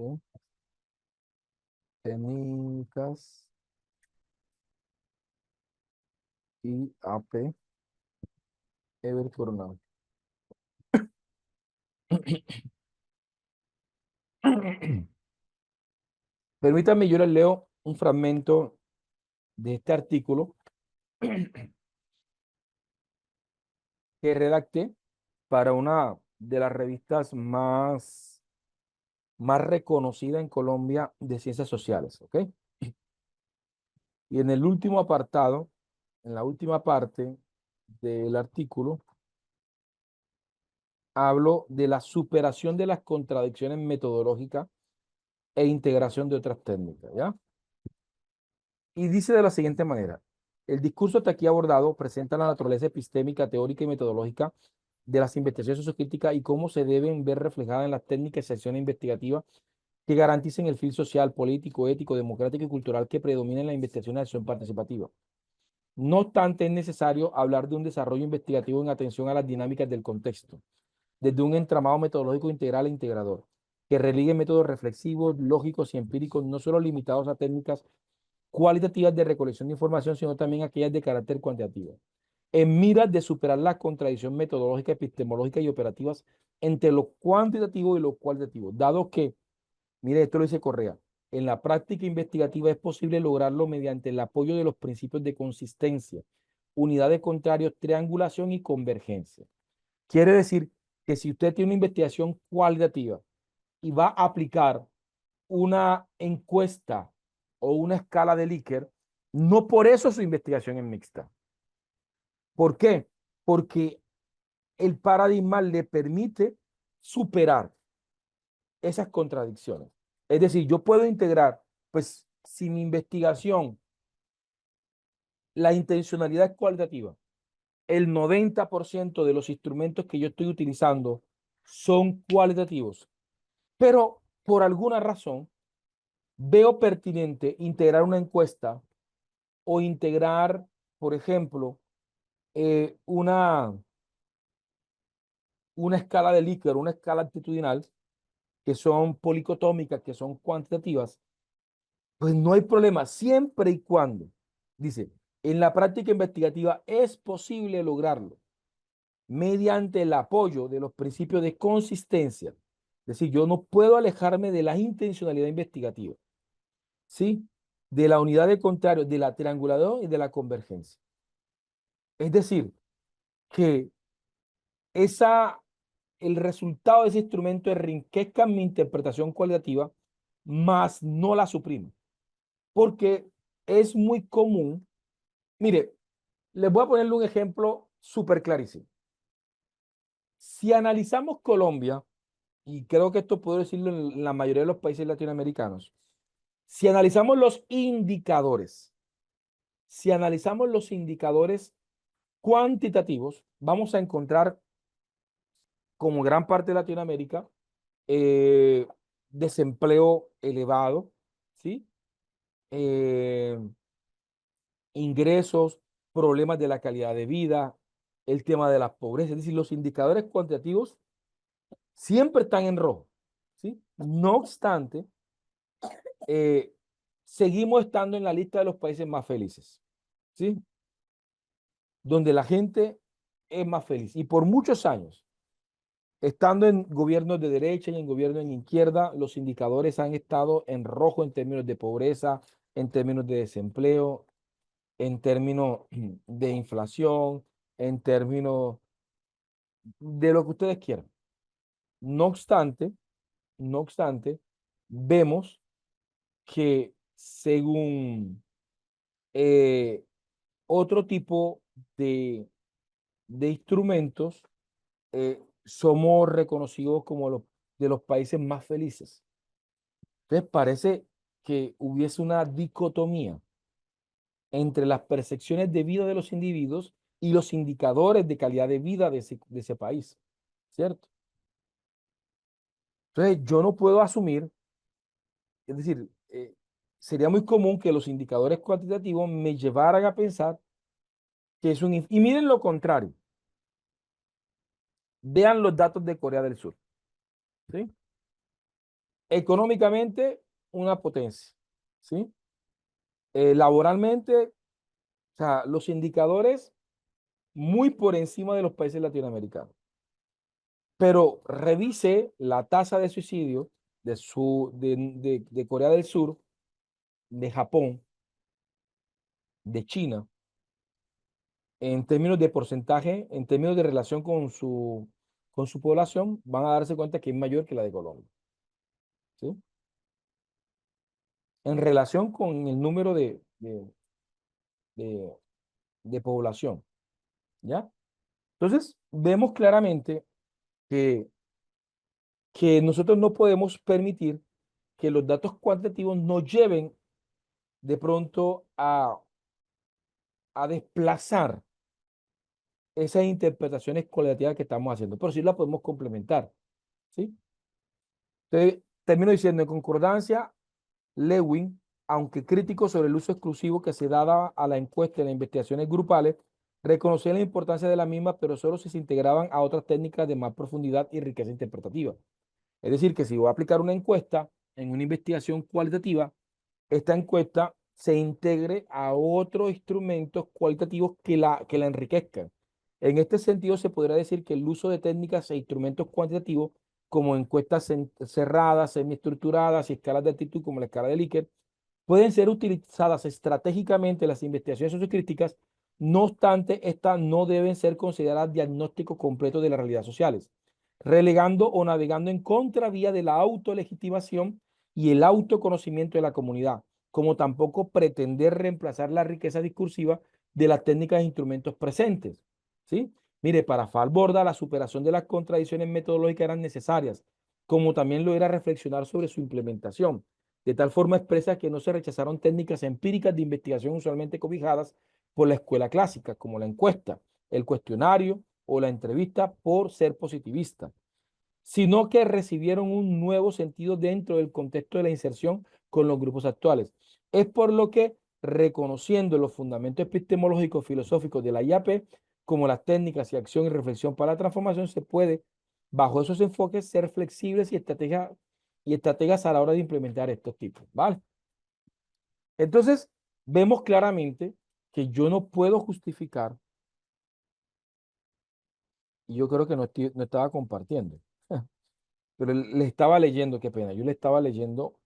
Técnicas y AP Ever Coronado. Permítanme, yo les leo un fragmento de este artículo que redacté para una de las revistas más reconocida en Colombia de ciencias sociales, ¿ok? Y en el último apartado, en la última parte del artículo, hablo de la superación de las contradicciones metodológicas e integración de otras técnicas, ¿ya? Y dice de la siguiente manera, el discurso hasta aquí abordado presenta la naturaleza epistémica, teórica y metodológica de las investigaciones sociocríticas y cómo se deben ver reflejadas en las técnicas y secciones investigativas que garanticen el fin social, político, ético, democrático y cultural que predomina en la investigación de acción participativa. No obstante, es necesario hablar de un desarrollo investigativo en atención a las dinámicas del contexto, desde un entramado metodológico integral e integrador, que religue métodos reflexivos, lógicos y empíricos, no solo limitados a técnicas cualitativas de recolección de información, sino también aquellas de carácter cuantitativo, en miras de superar la contradicción metodológica, epistemológica y operativas entre lo cuantitativo y lo cualitativo, dado que, mire, esto lo dice Correa, en la práctica investigativa es posible lograrlo mediante el apoyo de los principios de consistencia, unidad de contrarios, triangulación y convergencia. Quiere decir que si usted tiene una investigación cualitativa y va a aplicar una encuesta o una escala de Likert, no por eso su investigación es mixta. ¿Por qué? Porque el paradigma le permite superar esas contradicciones. Es decir, yo puedo integrar, pues, si mi investigación, la intencionalidad es cualitativa, el 90% de los instrumentos que yo estoy utilizando son cualitativos, pero por alguna razón veo pertinente integrar una encuesta o integrar, por ejemplo, una escala de Likert, una escala actitudinal, que son policotómicas, que son cuantitativas, pues no hay problema, siempre y cuando, dice, en la práctica investigativa es posible lograrlo mediante el apoyo de los principios de consistencia. Es decir, yo no puedo alejarme de la intencionalidad investigativa, ¿sí? De la unidad de contrarios, de la triangulación y de la convergencia. Es decir, que esa, el resultado de ese instrumento enriquezca mi interpretación cualitativa, más no la suprime. Porque es muy común. Mire, les voy a ponerle un ejemplo súper clarísimo. Si analizamos Colombia, y creo que esto puedo decirlo en la mayoría de los países latinoamericanos, si analizamos los indicadores, si analizamos los indicadores cuantitativos, vamos a encontrar, como gran parte de Latinoamérica, eh, desempleo elevado, ¿sí? Eh, ingresos, problemas de la calidad de vida, el tema de la pobreza, es decir, los indicadores cuantitativos siempre están en rojo, ¿sí? No obstante, eh, seguimos estando en la lista de los países más felices, ¿sí? Donde la gente es más feliz. Y por muchos años, estando en gobiernos de derecha y en gobiernos de izquierda, los indicadores han estado en rojo en términos de pobreza, en términos de desempleo, en términos de inflación, en términos de lo que ustedes quieran. No obstante, no obstante, vemos que según eh, otro tipo de instrumentos, somos reconocidos como los de los países más felices. Entonces parece que hubiese una dicotomía entre las percepciones de vida de los individuos y los indicadores de calidad de vida de ese país, ¿cierto? Entonces yo no puedo asumir, es decir, sería muy común que los indicadores cuantitativos me llevaran a pensar que es un... Y miren lo contrario, vean los datos de Corea del Sur, ¿sí? Económicamente, una potencia, ¿sí? Laboralmente, o sea, los indicadores muy por encima de los países latinoamericanos. Pero revise la tasa de suicidio de Corea del Sur, de Japón, de China, en términos de porcentaje, en términos de relación con su población, van a darse cuenta que es mayor que la de Colombia, ¿sí? En relación con el número de, de población, ¿ya? Entonces, vemos claramente que, que nosotros no podemos permitir que los datos cuantitativos nos lleven de pronto a desplazar esas interpretaciones cualitativas que estamos haciendo, pero sí las podemos complementar, ¿sí? Entonces, termino diciendo, en concordancia, Lewin, aunque crítico sobre el uso exclusivo que se daba a la encuesta en las investigaciones grupales, reconocía la importancia de la misma, pero solo si se integraban a otras técnicas de más profundidad y riqueza interpretativa. Es decir, que si voy a aplicar una encuesta en una investigación cualitativa, esta encuesta se integre a otros instrumentos cualitativos que la enriquezcan. En este sentido, se podría decir que el uso de técnicas e instrumentos cuantitativos como encuestas cerradas, semiestructuradas y escalas de actitud como la escala de Likert pueden ser utilizadas estratégicamente en las investigaciones sociocríticas. No obstante, estas no deben ser consideradas diagnósticos completos de las realidades sociales, relegando o navegando en contravía de la autolegitimación y el autoconocimiento de la comunidad, como tampoco pretender reemplazar la riqueza discursiva de las técnicas e instrumentos presentes. ¿Sí? Mire, para Falborda, la superación de las contradicciones metodológicas eran necesarias, como también lo era reflexionar sobre su implementación. De tal forma expresa que no se rechazaron técnicas empíricas de investigación usualmente cobijadas por la escuela clásica, como la encuesta, el cuestionario o la entrevista por ser positivista, sino que recibieron un nuevo sentido dentro del contexto de la inserción con los grupos actuales. Es por lo que, reconociendo los fundamentos epistemológicos filosóficos de la IAP, como las técnicas y acción y reflexión para la transformación, se puede, bajo esos enfoques, ser flexibles y estrategas a la hora de implementar estos tipos, ¿vale? Entonces, vemos claramente que yo no puedo justificar, y yo creo que no estaba compartiendo, pero le estaba leyendo, qué pena, yo le estaba leyendo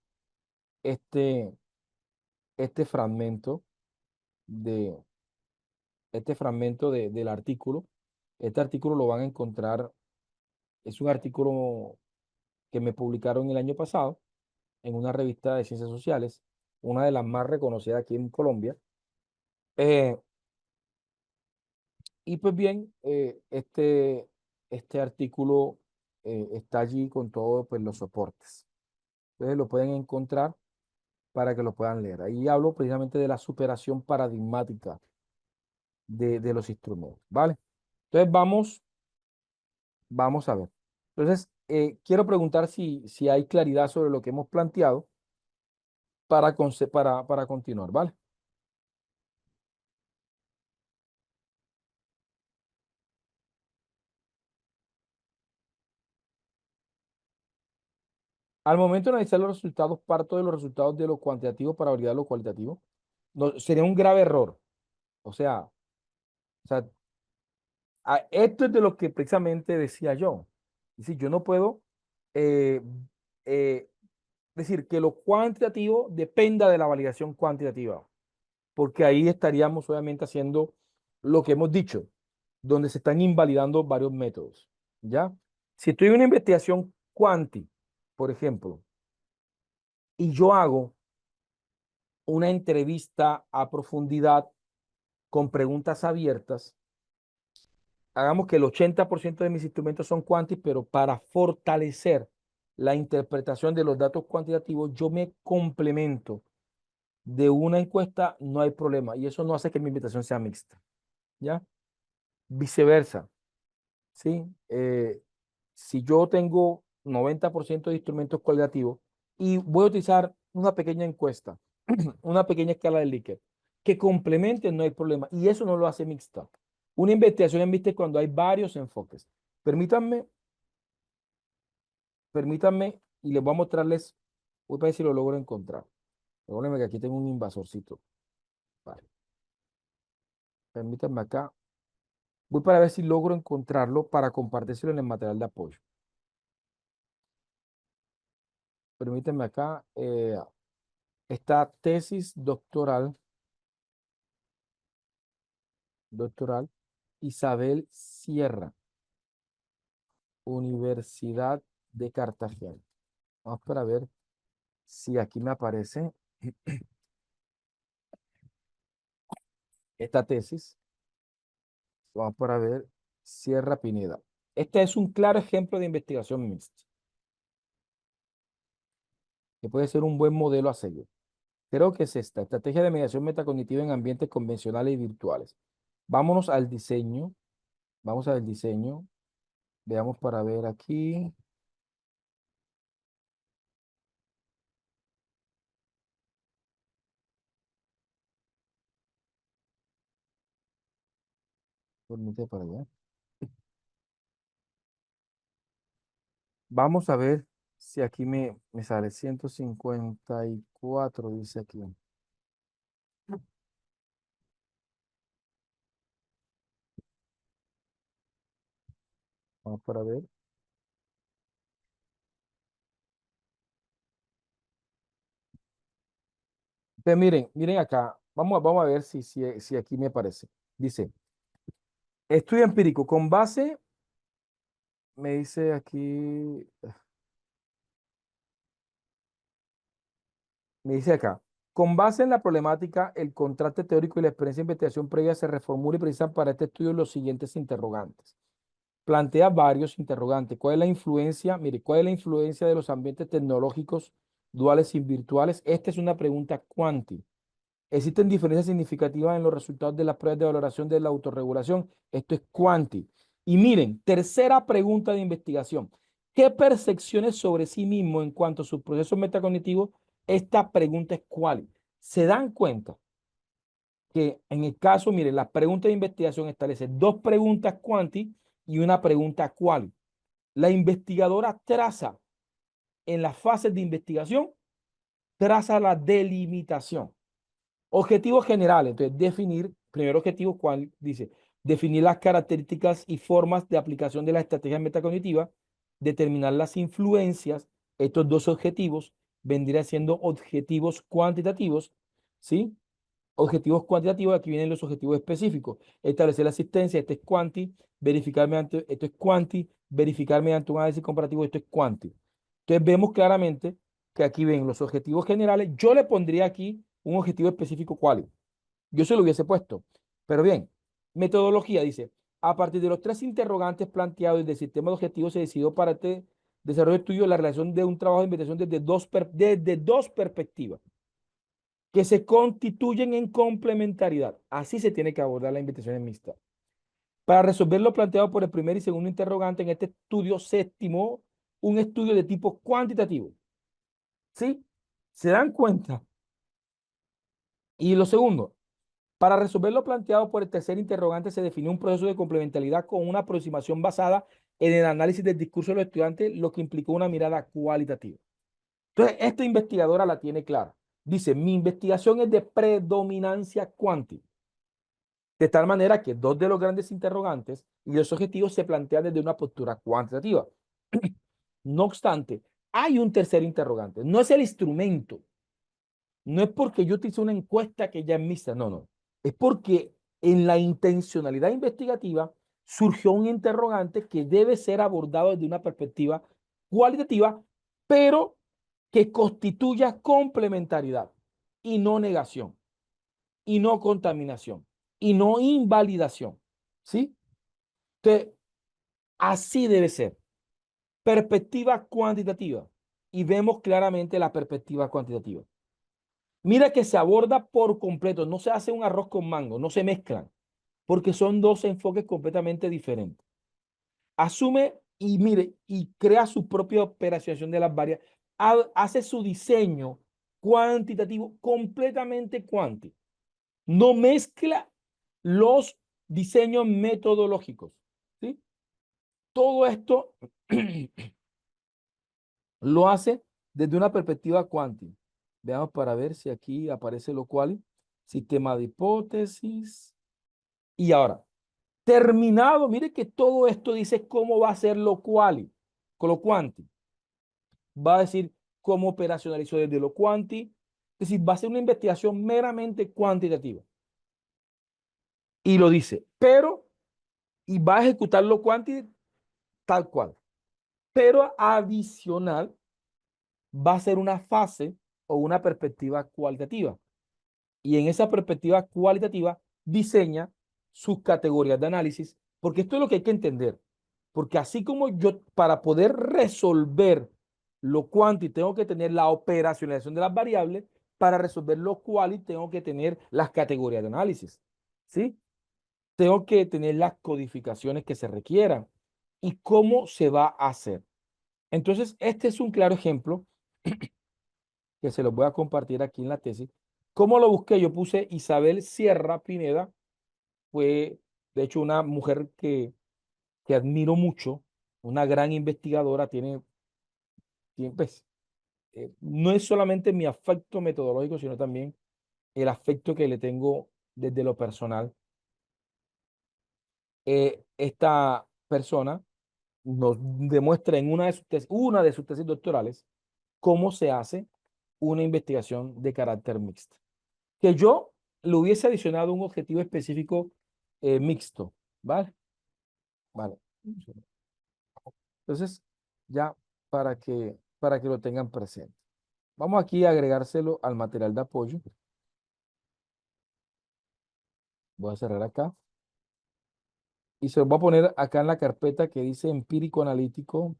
este, este fragmento de, del artículo. Este artículo lo van a encontrar, es un artículo que me publicaron el año pasado en una revista de ciencias sociales, una de las más reconocidas aquí en Colombia. Eh, y pues bien, este artículo está allí con todos pues, los soportes. Entonces lo pueden encontrar para que lo puedan leer. Ahí hablo precisamente de la superación paradigmática de los instrumentos, ¿vale? Entonces vamos a ver. Entonces, quiero preguntar si hay claridad sobre lo que hemos planteado para continuar, ¿vale? Al momento de analizar los resultados, parto de los resultados de lo cuantitativo para validar lo cualitativo. No, sería un grave error. O sea, esto es de lo que precisamente decía yo. Es decir, yo no puedo eh, eh, decir que lo cuantitativo dependa de la validación cuantitativa, porque ahí estaríamos obviamente haciendo lo que hemos dicho, donde se están invalidando varios métodos, ¿ya? Si estoy en una investigación cuanti, por ejemplo, y yo hago una entrevista a profundidad con preguntas abiertas, hagamos que el 80% de mis instrumentos son cuanti, pero para fortalecer la interpretación de los datos cuantitativos, yo me complemento de una encuesta, no hay problema. Y eso no hace que mi invitación sea mixta, ¿ya? Viceversa, ¿sí? Si yo tengo 90% de instrumentos cualitativos y voy a utilizar una pequeña encuesta, una pequeña escala de Likert, que complementen, no hay problema. Y eso no lo hace mixta. Una investigación en vista es cuando hay varios enfoques. Permítanme, permítanme y les voy a mostrarles, voy a ver si lo logro encontrar. Perdónenme que aquí tengo un invasorcito. Vale, permítanme acá. Voy para ver si logro encontrarlo para compartírselo en el material de apoyo. Permítanme acá. Esta tesis doctoral, Isabel Sierra, Universidad de Cartagena. Vamos para ver si aquí me aparece esta tesis. Vamos para ver Sierra Pineda. Este es un claro ejemplo de investigación mixta, que puede ser un buen modelo a seguir. Creo que es esta, estrategia de mediación metacognitiva en ambientes convencionales y virtuales. Vámonos al diseño. Vamos al diseño. Veamos para ver aquí. Permite para allá. Vamos a ver si aquí me sale 154, dice aquí. Vamos para ver. Pero miren acá. Vamos a ver si aquí me parece. Dice, estudio empírico con base, me dice aquí, me dice acá, con base en la problemática, el contraste teórico y la experiencia de investigación previa se reformula y precisan para este estudio los siguientes interrogantes. Plantea varios interrogantes. ¿Cuál es la influencia? Mire, ¿cuál es la influencia de los ambientes tecnológicos duales y virtuales? Esta es una pregunta cuántica. ¿Existen diferencias significativas en los resultados de las pruebas de valoración de la autorregulación? Esto es cuánti. Y miren, tercera pregunta de investigación. ¿Qué percepciones sobre sí mismo en cuanto a sus procesos metacognitivos? Esta pregunta es cuál. ¿Se dan cuenta que en el caso, miren, la pregunta de investigación establece dos preguntas cuánti y una pregunta cuál? La investigadora traza en las fases de investigación, traza la delimitación. Objetivos generales. Entonces, definir, primer objetivo, ¿cuál dice? Definir las características y formas de aplicación de la estrategia metacognitiva, determinar las influencias. Estos dos objetivos vendrían siendo objetivos cuantitativos, ¿sí? Objetivos cuantitativos, aquí vienen los objetivos específicos. Establecer la asistencia, este es cuanti, verificar mediante, esto es cuanti, verificar mediante un análisis comparativo, esto es cuanti. Entonces vemos claramente que aquí ven los objetivos generales. Yo le pondría aquí un objetivo específico, ¿cuál? Yo se lo hubiese puesto. Pero bien, metodología dice, a partir de los tres interrogantes planteados del sistema de objetivos se decidió para este desarrollo de estudio la relación de un trabajo de investigación desde dos perspectivas que se constituyen en complementariedad. Así se tiene que abordar la investigación mixta. Para resolver lo planteado por el primer y segundo interrogante, en este estudio se estimó un estudio de tipo cuantitativo. ¿Sí? ¿Se dan cuenta? Y lo segundo, para resolver lo planteado por el tercer interrogante, se definió un proceso de complementariedad con una aproximación basada en el análisis del discurso de los estudiantes, lo que implicó una mirada cualitativa. Entonces, esta investigadora la tiene clara. Dice, mi investigación es de predominancia cuántica. De tal manera que dos de los grandes interrogantes y los objetivos se plantean desde una postura cuantitativa. No obstante, hay un tercer interrogante. No es el instrumento. No es porque yo te hice una encuesta que ya es mixta. No, no. Es porque en la intencionalidad investigativa surgió un interrogante que debe ser abordado desde una perspectiva cualitativa, pero que constituya complementariedad y no negación, y no contaminación, y no invalidación. ¿Sí? Entonces, así debe ser. Perspectiva cuantitativa. Y vemos claramente la perspectiva cuantitativa. Mira que se aborda por completo, no se hace un arroz con mango, no se mezclan, porque son dos enfoques completamente diferentes. Asume y mire, y crea su propia operación de las varias, hace su diseño cuantitativo completamente cuántico. No mezcla los diseños metodológicos, ¿sí? Todo esto lo hace desde una perspectiva cuántica. Veamos para ver si aquí aparece lo cual, sistema de hipótesis. Y ahora, terminado, mire que todo esto dice cómo va a ser lo cual, con lo cuanti. Va a decir cómo operacionalizó desde lo cuanti. Es decir, va a ser una investigación meramente cuantitativa. Y lo dice, pero, y va a ejecutar lo cuanti tal cual. Pero adicional, va a ser una fase o una perspectiva cualitativa. Y en esa perspectiva cualitativa diseña sus categorías de análisis, porque esto es lo que hay que entender. Porque así como yo, para poder resolver lo quanti, tengo que tener la operacionalización de las variables, para resolver lo quali, tengo que tener las categorías de análisis, ¿sí? Tengo que tener las codificaciones que se requieran y cómo se va a hacer. Entonces, este es un claro ejemplo que se los voy a compartir aquí en la tesis. ¿Cómo lo busqué? Yo puse Isabel Sierra Pineda, fue de hecho una mujer que admiro mucho, una gran investigadora, pues, no es solamente mi afecto metodológico, sino también el afecto que le tengo desde lo personal. Esta persona nos demuestra en una de sus tesis doctorales cómo se hace una investigación de carácter mixto. Que yo le hubiese adicionado un objetivo específico mixto, ¿vale? Vale. Entonces, ya para que lo tengan presente. Vamos aquí a agregárselo al material de apoyo. Voy a cerrar acá. Y se lo voy a poner acá en la carpeta que dice empírico analítico.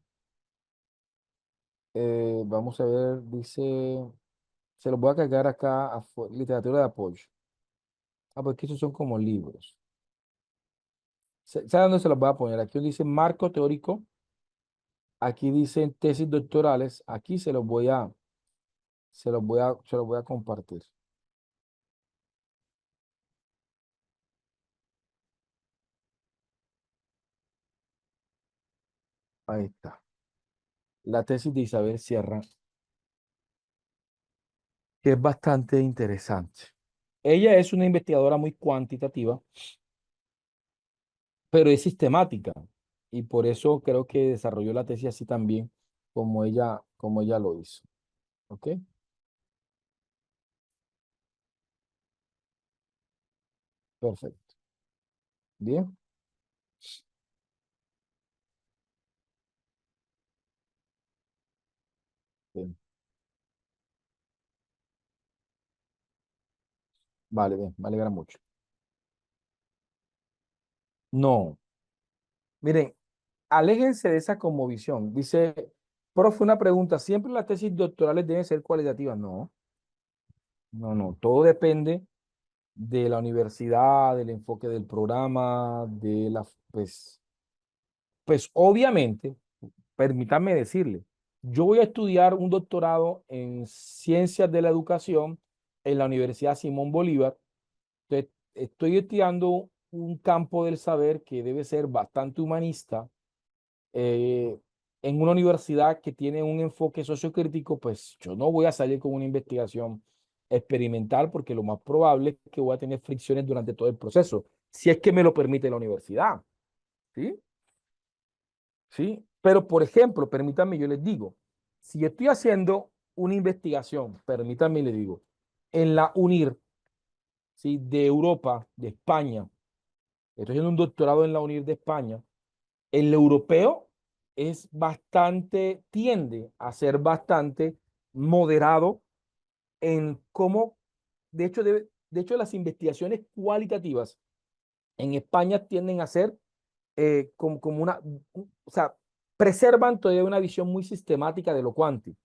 Vamos a ver, dice, se los voy a cargar acá a literatura de apoyo. Ah, porque esos son como libros. ¿Sabe dónde se los voy a poner? Aquí dice marco teórico. Aquí dicen tesis doctorales. Aquí se los voy a compartir. Ahí está. La tesis de Isabel Sierra, que es bastante interesante. Ella es una investigadora muy cuantitativa, pero es sistemática. Y por eso creo que desarrolló la tesis así también, como ella lo hizo. ¿Ok? Perfecto. Bien. Bien. Vale, bien. Me alegra mucho. No. Miren, aléjense de esa conmovisión. Dice, profe, una pregunta. ¿Siempre las tesis doctorales deben ser cualitativas? No, no, no. Todo depende de la universidad, del enfoque del programa, pues obviamente, permítanme decirle, yo voy a estudiar un doctorado en ciencias de la educación en la Universidad Simón Bolívar. Entonces, estoy estudiando un campo del saber que debe ser bastante humanista eh, en una universidad que tiene un enfoque sociocrítico. Pues yo no voy a salir con una investigación experimental porque lo más probable es que voy a tener fricciones durante todo el proceso, si es que me lo permite la universidad, ¿sí? ¿Sí? Pero, por ejemplo, permítanme, yo les digo, si yo estoy haciendo una investigación, permítanme, les digo, en la UNIR, ¿sí? De Europa, de España, estoy haciendo un doctorado en la UNIR de España. El europeo tiende a ser bastante moderado en cómo, de hecho, las investigaciones cualitativas en España tienden a ser como o sea, preservan todavía una visión muy sistemática de lo cuántico.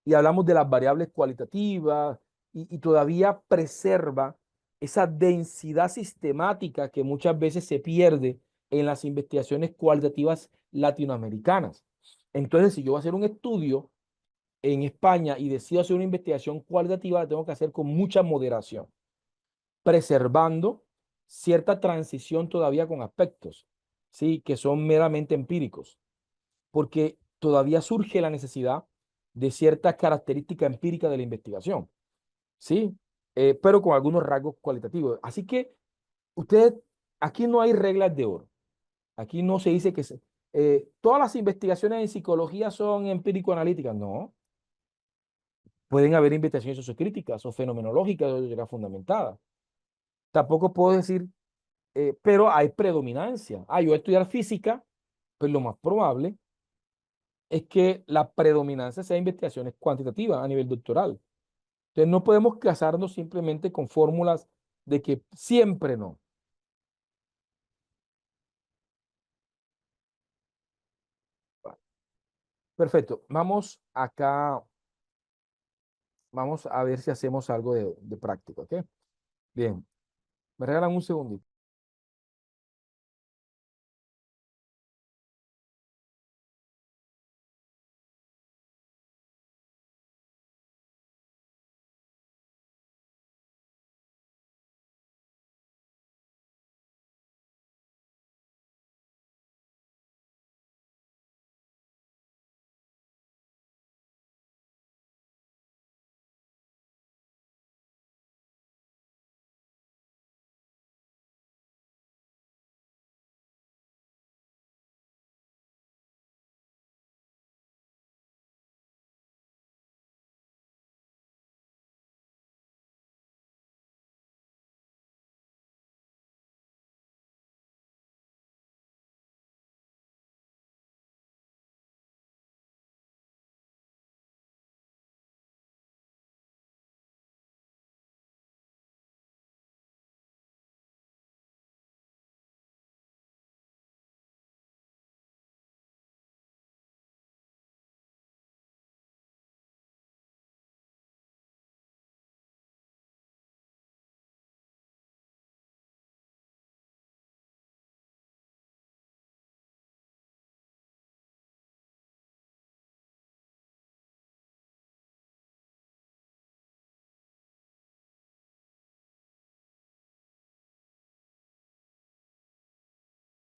Y hablamos de las variables cualitativas y todavía preserva esa densidad sistemática que muchas veces se pierde en las investigaciones cualitativas latinoamericanas. Entonces, si yo voy a hacer un estudio en España y decido hacer una investigación cualitativa, la tengo que hacer con mucha moderación, preservando cierta transición todavía con aspectos, ¿sí? Que son meramente empíricos, porque todavía surge la necesidad de cierta característica empírica de la investigación, ¿sí? Pero con algunos rasgos cualitativos. Así que ustedes, aquí no hay reglas de oro. Aquí no se dice que todas las investigaciones en psicología son empírico-analíticas. No, pueden haber investigaciones sociocríticas o fenomenológicas o teoría fundamentada. Tampoco puedo decir, pero hay predominancia. Yo voy a estudiar física, pues lo más probable es que la predominancia sea investigaciones cuantitativas a nivel doctoral. Entonces no podemos casarnos simplemente con fórmulas de que siempre no. Perfecto. Vamos acá, vamos a ver si hacemos algo de práctica, ¿ok? Bien, me regalan un segundito.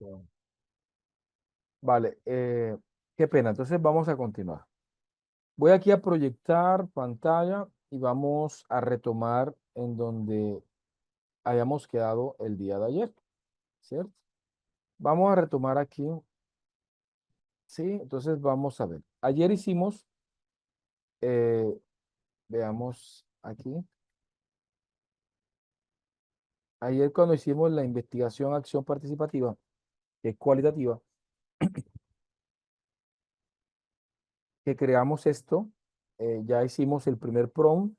Bien. Vale, qué pena. Entonces vamos a continuar. Voy aquí a proyectar pantalla y vamos a retomar en donde hayamos quedado el día de ayer, ¿cierto? Vamos a retomar aquí, ¿sí? Entonces vamos a ver. Ayer hicimos, eh, veamos aquí, ayer cuando hicimos la investigación acción participativa, que es cualitativa, que creamos esto, ya hicimos el primer prompt,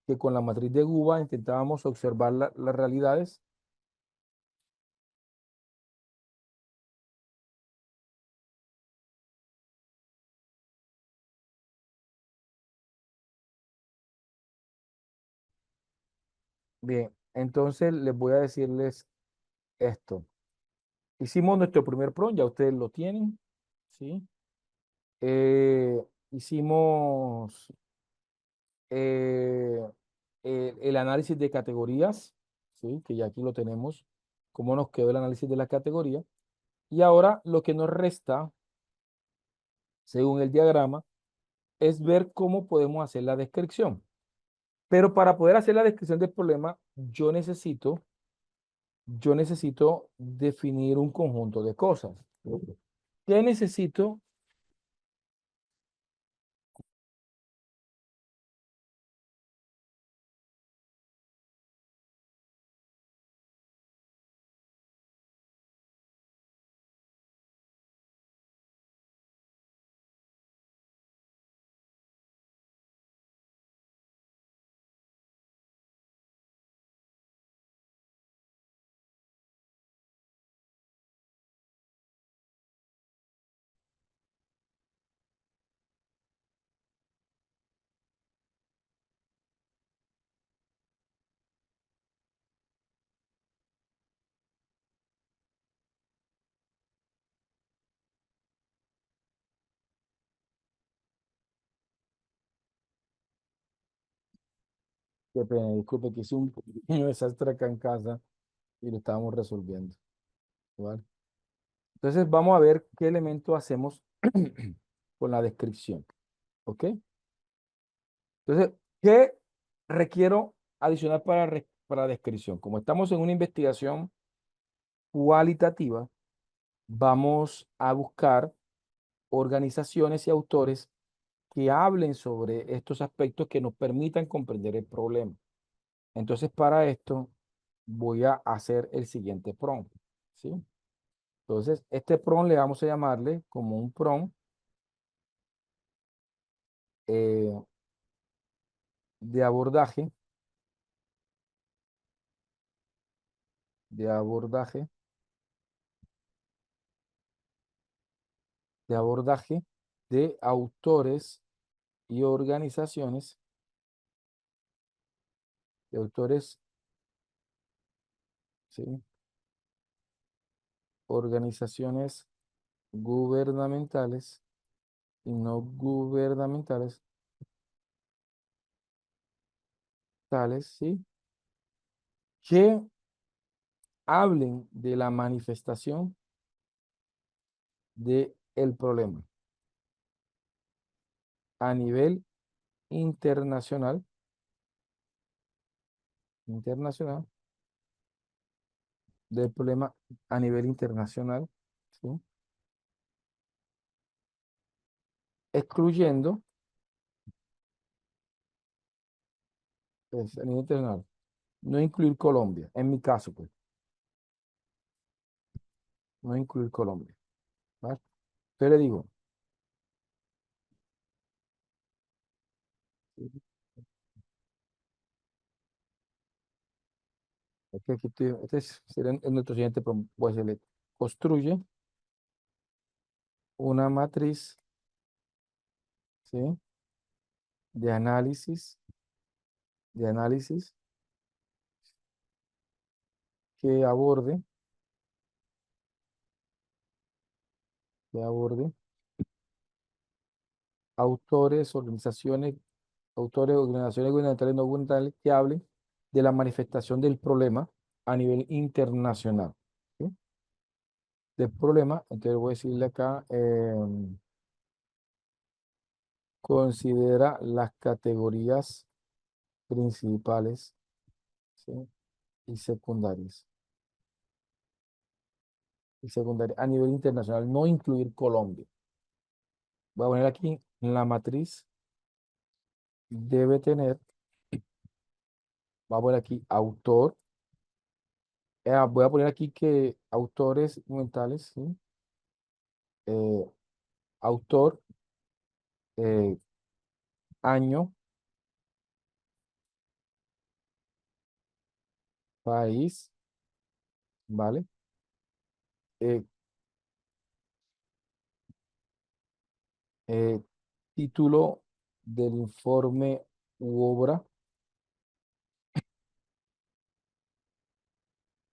que con la matriz de Guba intentábamos observar las realidades. Bien, entonces les voy a decirles esto. Hicimos nuestro primer prompt, ya ustedes lo tienen, ¿sí? Hicimos eh, el análisis de categorías, ¿sí? Que ya aquí lo tenemos, cómo nos quedó el análisis de la categoría. Y ahora lo que nos resta, según el diagrama, es ver cómo podemos hacer la descripción. Pero para poder hacer la descripción del problema, yo necesito definir un conjunto de cosas. ¿Qué necesito? Qué pena, disculpe que hice un pequeño desastre acá en casa y lo estábamos resolviendo. ¿Vale? Entonces vamos a ver qué elemento hacemos con la descripción. ¿Ok? Entonces, ¿qué requiero adicional para descripción? Como estamos en una investigación cualitativa, vamos a buscar organizaciones y autores que hablen sobre estos aspectos que nos permitan comprender el problema. Entonces, para esto voy a hacer el siguiente prompt, ¿sí? Entonces, este prompt le vamos a llamarle como un prompt eh, de abordaje, de abordaje, de abordaje. de autores y organizaciones, de autores, ¿sí? Organizaciones gubernamentales y no gubernamentales, tales, ¿sí? Que hablen de la manifestación de el problema a nivel internacional, internacional, del problema a nivel internacional, ¿sí? Excluyendo, pues, a nivel internacional, no incluir Colombia, en mi caso, pues, no incluir Colombia, ¿vale? Pero le digo, es que aquí sería nuestro siguiente, voy a decirle, construye una matriz, ¿sí? De análisis que aborde, que aborde autores, organizaciones, autores, organizaciones gubernamentales, no gubernamentales que hablen de la manifestación del problema a nivel internacional, ¿sí? Del problema, entonces voy a decirle acá, considera las categorías principales, ¿sí? Y secundarias a nivel internacional, no incluir Colombia. Voy a poner aquí la matriz, debe tener, voy a poner aquí autor, voy a poner aquí que autores mentales, ¿sí? Eh, autor, eh, año, país, ¿vale? Eh, eh, título del informe u obra.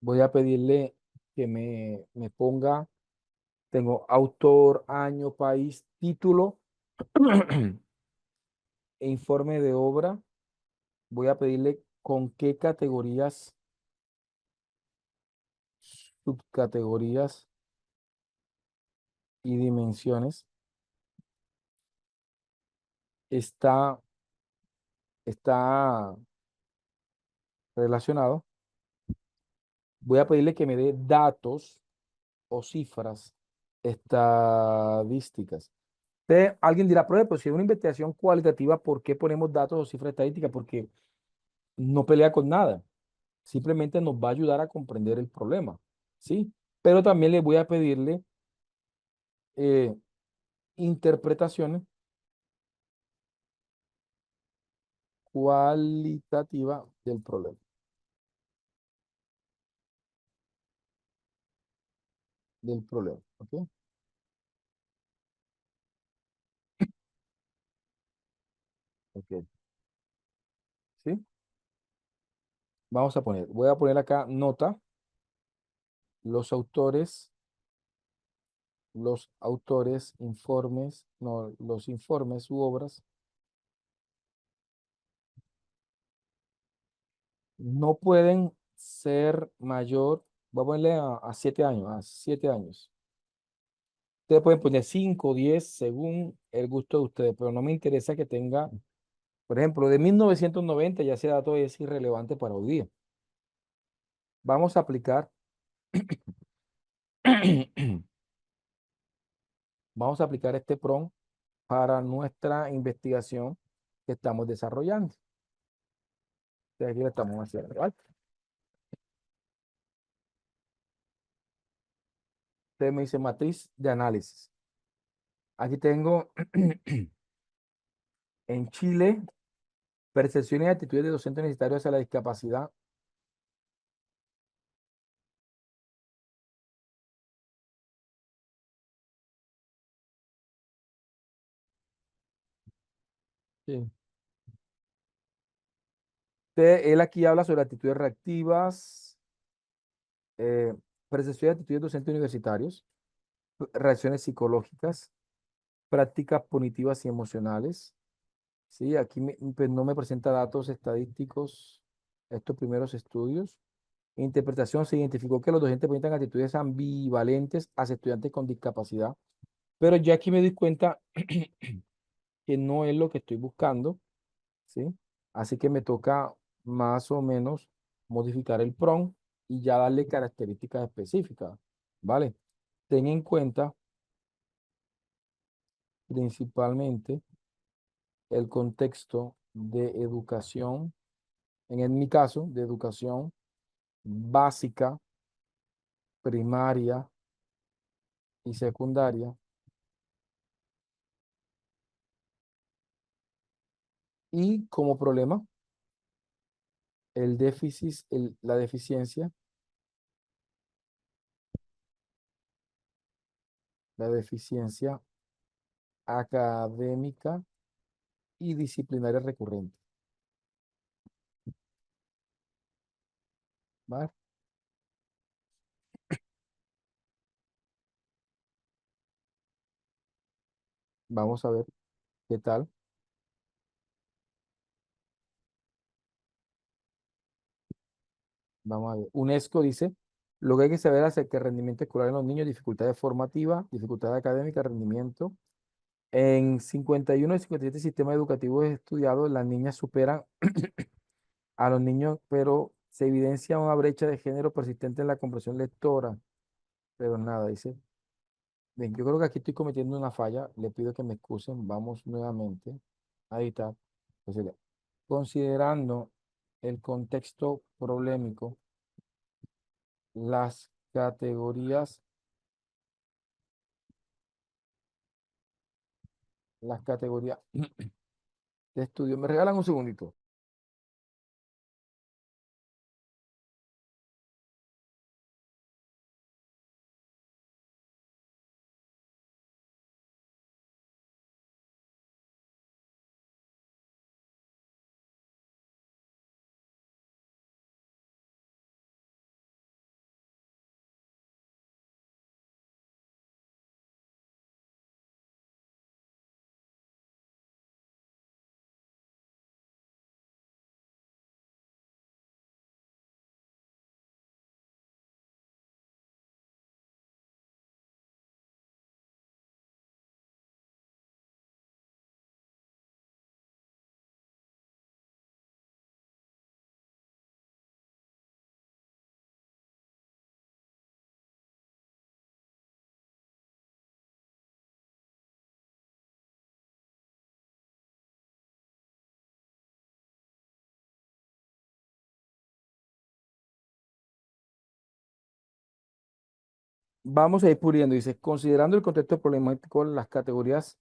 Voy a pedirle que me ponga, tengo autor, año, país, título e informe de obra. Voy a pedirle con qué categorías, subcategorías y dimensiones está, está relacionado. Voy a pedirle que me dé datos o cifras estadísticas. Alguien dirá, pero si es una investigación cualitativa, ¿por qué ponemos datos o cifras estadísticas? Porque no pelea con nada. Simplemente nos va a ayudar a comprender el problema, ¿sí? Pero también le voy a pedirle eh, interpretaciones cualitativas del problema, ¿ok? Ok, ¿sí? Voy a poner acá nota, los autores, informes, no, los informes u obras no pueden ser mayor, voy a ponerle a 7 años, a 7 años. Ustedes pueden poner 5, 10, según el gusto de ustedes, pero no me interesa que tenga, por ejemplo, de 1990, ya ese dato es irrelevante para hoy día. Vamos a aplicar, vamos a aplicar este prompt para nuestra investigación que estamos desarrollando. Entonces, aquí lo estamos haciendo, ¿vale? Usted me dice matriz de análisis. Aquí tengo en Chile, percepciones y actitudes de docentes universitarios hacia la discapacidad. Sí. Él aquí habla sobre actitudes reactivas, eh, percepción de actitudes docentes universitarios, reacciones psicológicas, prácticas punitivas y emocionales. Sí, aquí pues, no me presenta datos estadísticos estos primeros estudios. Interpretación, se identificó que los docentes presentan actitudes ambivalentes hacia estudiantes con discapacidad, pero ya aquí me doy cuenta que no es lo que estoy buscando, ¿sí? Así que me toca más o menos modificar el prompt y ya darle características específicas, ¿vale? Ten en cuenta principalmente el contexto de educación, mi caso, de educación básica, primaria y secundaria, y como problema, el déficit, la deficiencia académica y disciplinaria recurrente, ¿vale? Vamos a ver qué tal. Vamos a ver. UNESCO dice, lo que hay que saber acerca del rendimiento escolar en los niños, dificultades formativas, dificultades académicas, rendimiento. En 51 de 57 sistemas educativos estudiados, las niñas superan a los niños, pero se evidencia una brecha de género persistente en la comprensión lectora. Pero nada, dice. Bien, yo creo que aquí estoy cometiendo una falla. Le pido que me excusen. Vamos nuevamente a editar. Pues, considerando el contexto problemático, las categorías, las categorías de estudio. ¿Me regalan un segundito? Vamos a ir puliendo. Dice, considerando el contexto problemático, las categorías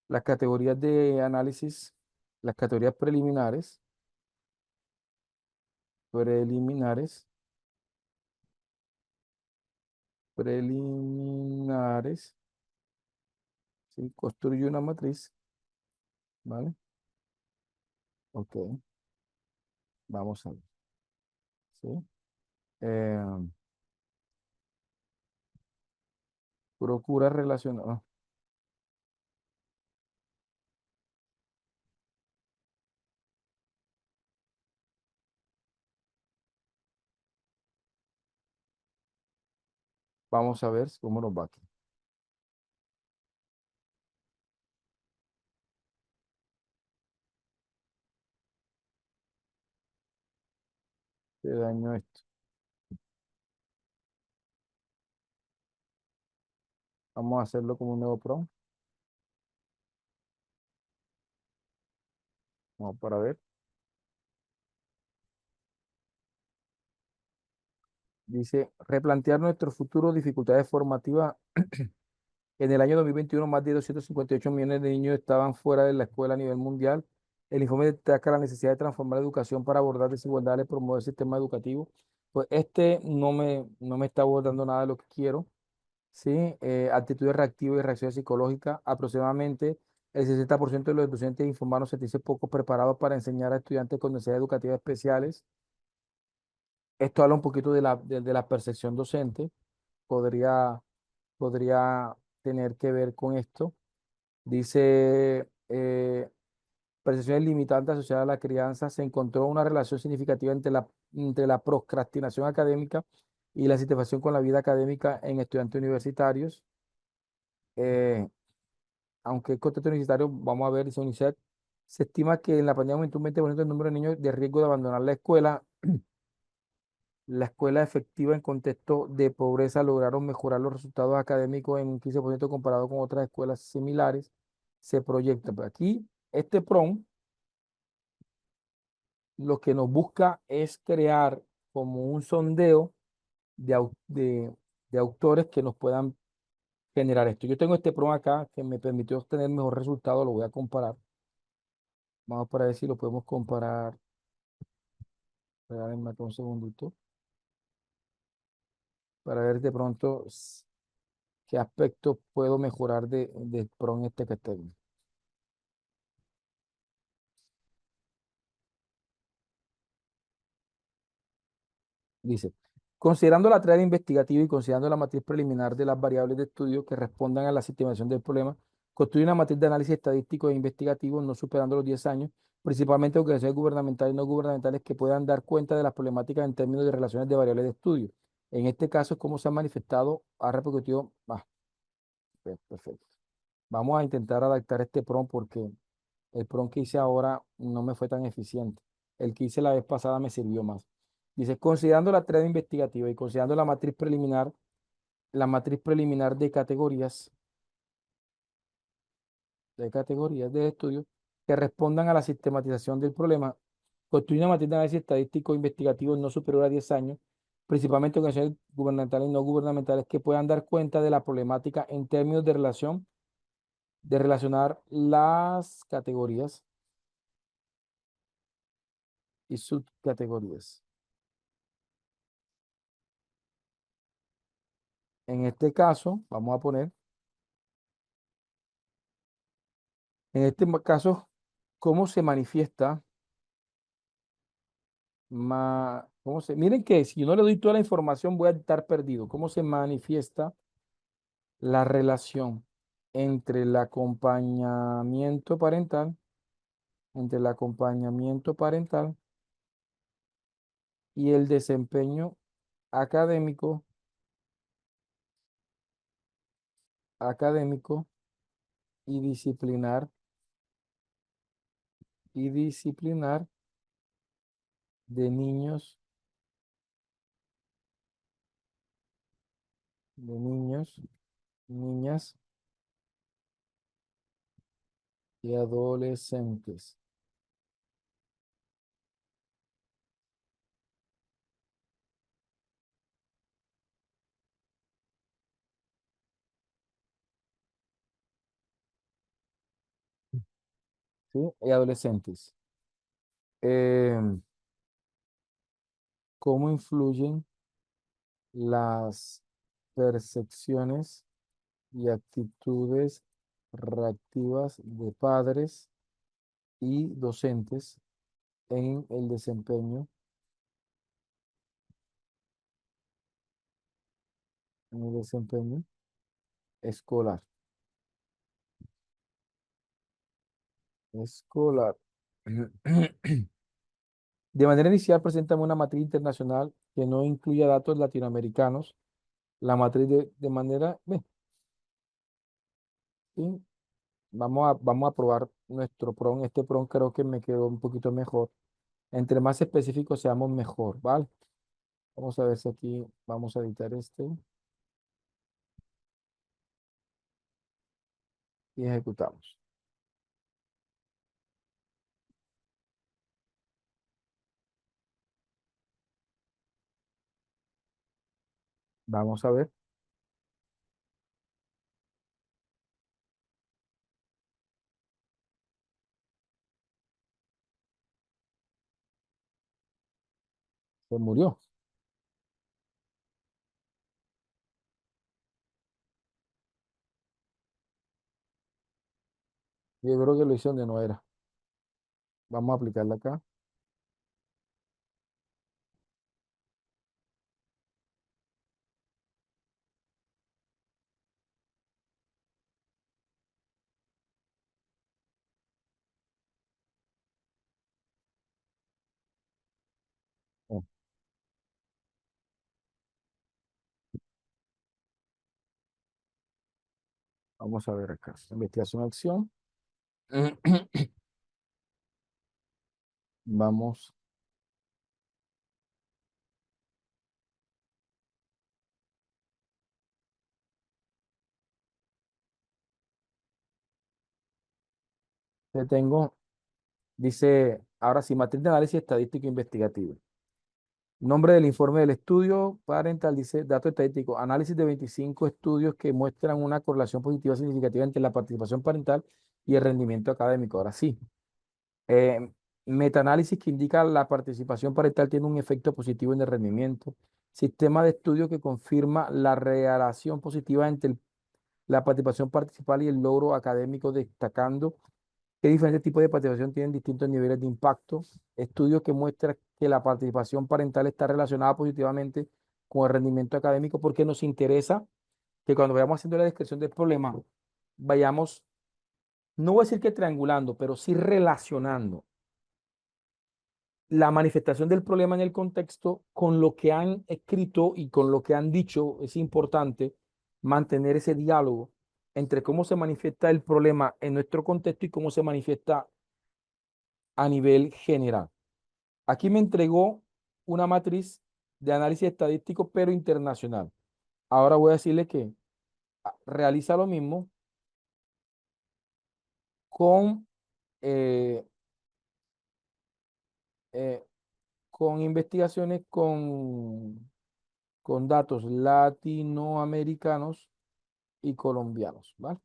de análisis, las categorías preliminares, preliminares, ¿sí? Construye una matriz, ¿vale? Ok, vamos a ver, ¿sí? Eh, procura relacionar, vamos a ver cómo nos va aquí. Te daño esto. Vamos a hacerlo como un nuevo prompt. Vamos para ver. Dice, replantear nuestro futuro, dificultades formativas. En el año 2021, más de 258 millones de niños estaban fuera de la escuela a nivel mundial. El informe destaca la necesidad de transformar la educación para abordar desigualdades, promover el sistema educativo. Pues este no me está abordando nada de lo que quiero. ¿Sí? Actitudes reactivas y reacciones psicológicas. Aproximadamente El 60% de los docentes informaron sentirse poco preparados para enseñar a estudiantes con necesidades educativas especiales. Esto habla un poquito de la percepción docente. Podría, podría tener que ver con esto. Dice, percepciones limitantes asociadas a la crianza. Se encontró una relación significativa entre la procrastinación académica y la satisfacción con la vida académica en estudiantes universitarios. Eh, Aunque el contexto universitario, vamos a ver, dice UNICEF, se estima que en la pandemia aumentó un 20% el número de niños de riesgo de abandonar la escuela. La escuela efectiva en contexto de pobreza lograron mejorar los resultados académicos en un 15% comparado con otras escuelas similares. Se proyecta. Pues aquí, este PROM lo que nos busca es crear como un sondeo de autores que nos puedan generar esto. Yo tengo este PROM acá que me permitió obtener mejor resultado, lo voy a comparar. Vamos para ver si lo podemos comparar. Regálenme acá un segundito para ver de pronto qué aspecto puedo mejorar del PROM este que tengo. Dice, considerando la tarea investigativa y considerando la matriz preliminar de las variables de estudio que respondan a la estimación del problema, construye una matriz de análisis estadístico e investigativo no superando los 10 años, principalmente organizaciones gubernamentales y no gubernamentales que puedan dar cuenta de las problemáticas en términos de relaciones de variables de estudio. En este caso, cómo se han manifestado, ha repercutido. Perfecto. Vamos a intentar adaptar este prompt porque el prompt que hice ahora no me fue tan eficiente. El que hice la vez pasada me sirvió más. Dice, considerando la tarea investigativa y considerando la matriz preliminar de categorías de estudio que respondan a la sistematización del problema, construye una matriz de análisis estadístico investigativo no superior a 10 años, principalmente organizaciones gubernamentales y no gubernamentales que puedan dar cuenta de la problemática en términos de relacionar las categorías y subcategorías. En este caso, vamos a poner, en este caso, cómo se manifiesta, miren que si yo no le doy toda la información voy a estar perdido. ¿Cómo se manifiesta la relación entre el acompañamiento parental, entre el acompañamiento parental y el desempeño académico, académico y disciplinar de niños, de niños, niñas y adolescentes? ¿Sí? Y adolescentes. Em, ¿Cómo influyen las percepciones y actitudes reactivas de padres y docentes en el desempeño escolar? Escolar. De manera inicial, presentamos una matriz internacional que no incluya datos latinoamericanos. La matriz de manera, sí, vamos a probar nuestro PROM. Este PROM creo que me quedó un poquito mejor. Entre más específicos seamos mejor, ¿vale? Vamos a ver si aquí vamos a editar este y ejecutamos. Vamos a ver. Se murió. Yo creo que lo hice donde no era. Vamos a aplicarla acá. Oh, vamos a ver acá. Investigación, acción. Vamos. Te tengo, dice, ahora sí, matriz de análisis estadístico investigativo. Nombre del informe del estudio parental, dice, dato estadístico, análisis de 25 estudios que muestran una correlación positiva significativa entre la participación parental y el rendimiento académico. Ahora sí. Eh, Metaanálisis que indica la participación parental tiene un efecto positivo en el rendimiento. Sistema de estudio que confirma la relación positiva entre la participación participal y el logro académico, destacando qué diferentes tipos de participación tienen distintos niveles de impacto. Estudios que muestran que la participación parental está relacionada positivamente con el rendimiento académico, porque nos interesa que cuando vayamos haciendo la descripción del problema, vayamos, no voy a decir que triangulando, pero sí relacionando la manifestación del problema en el contexto con lo que han escrito y con lo que han dicho. Es importante mantener ese diálogo entre cómo se manifiesta el problema en nuestro contexto y cómo se manifiesta a nivel general. Aquí me entregó una matriz de análisis estadístico, pero internacional. Ahora voy a decirle que realiza lo mismo con, eh, eh, con investigaciones con datos latinoamericanos y colombianos, ¿vale?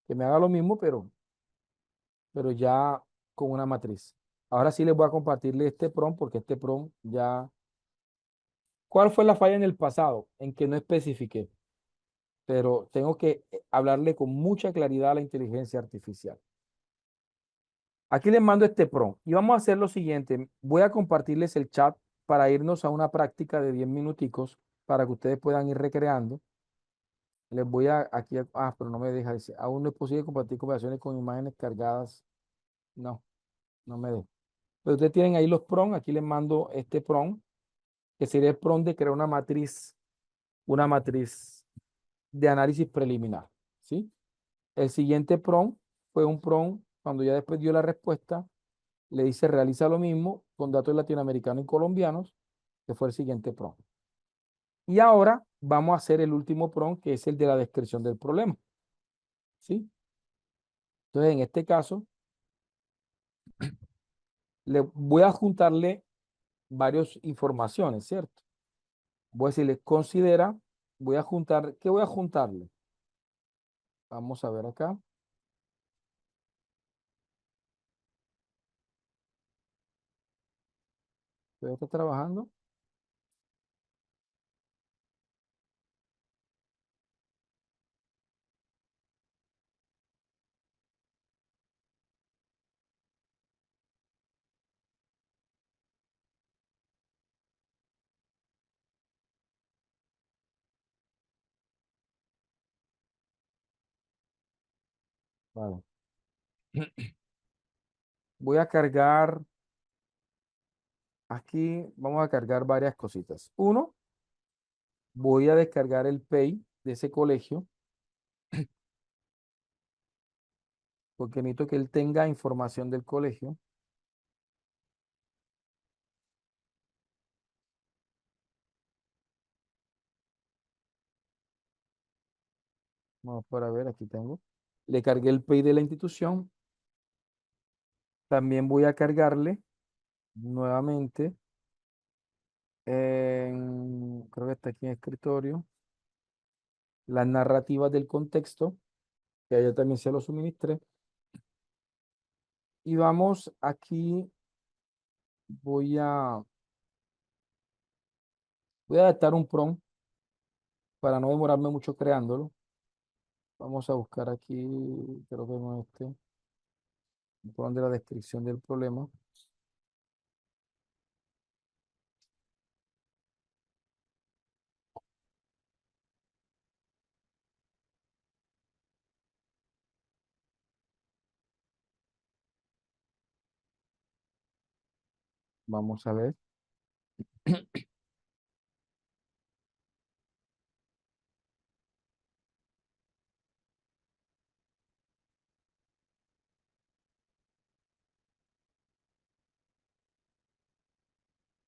Que me haga lo mismo, pero ya con una matriz. Ahora sí les voy a compartirle este prompt, porque este prompt ya... ¿Cuál fue la falla en el pasado? En que no especifiqué, pero tengo que hablarle con mucha claridad a la inteligencia artificial. Aquí les mando este prompt y vamos a hacer lo siguiente. Voy a compartirles el chat para irnos a una práctica de 10 minuticos para que ustedes puedan ir recreando. Les voy a aquí, pero no me deja decir, aún no es posible compartir conversaciones con imágenes cargadas. No, no me deja. Pero ustedes tienen ahí los prompts, aquí les mando este prompt, que sería el prompt de crear una matriz de análisis preliminar, ¿sí? El siguiente prompt fue un prompt, cuando ya después dio la respuesta, le dice realiza lo mismo con datos latinoamericanos y colombianos, que fue el siguiente prompt. Y ahora vamos a hacer el último prompt, que es el de la descripción del problema, ¿sí? Entonces, en este caso, le voy a juntarle varias informaciones, ¿cierto? Voy a decirle, considera, voy a juntar, ¿qué voy a juntarle? Vamos a ver acá. ¿Usted está trabajando? Vale. Voy a cargar, aquí vamos a cargar varias cositas. Uno, voy a descargar el Pay de ese colegio, porque necesito que él tenga información del colegio. Vamos para ver, aquí tengo. Le cargué el Pay de la institución. También voy a cargarle nuevamente, creo que está aquí en escritorio, las narrativas del contexto, que yo también se lo suministré. Y vamos aquí, voy a, voy a adaptar un prompt para no demorarme mucho creándolo. Vamos a buscar aquí, creo que no es este. Voy a poner la descripción del problema. Vamos a ver.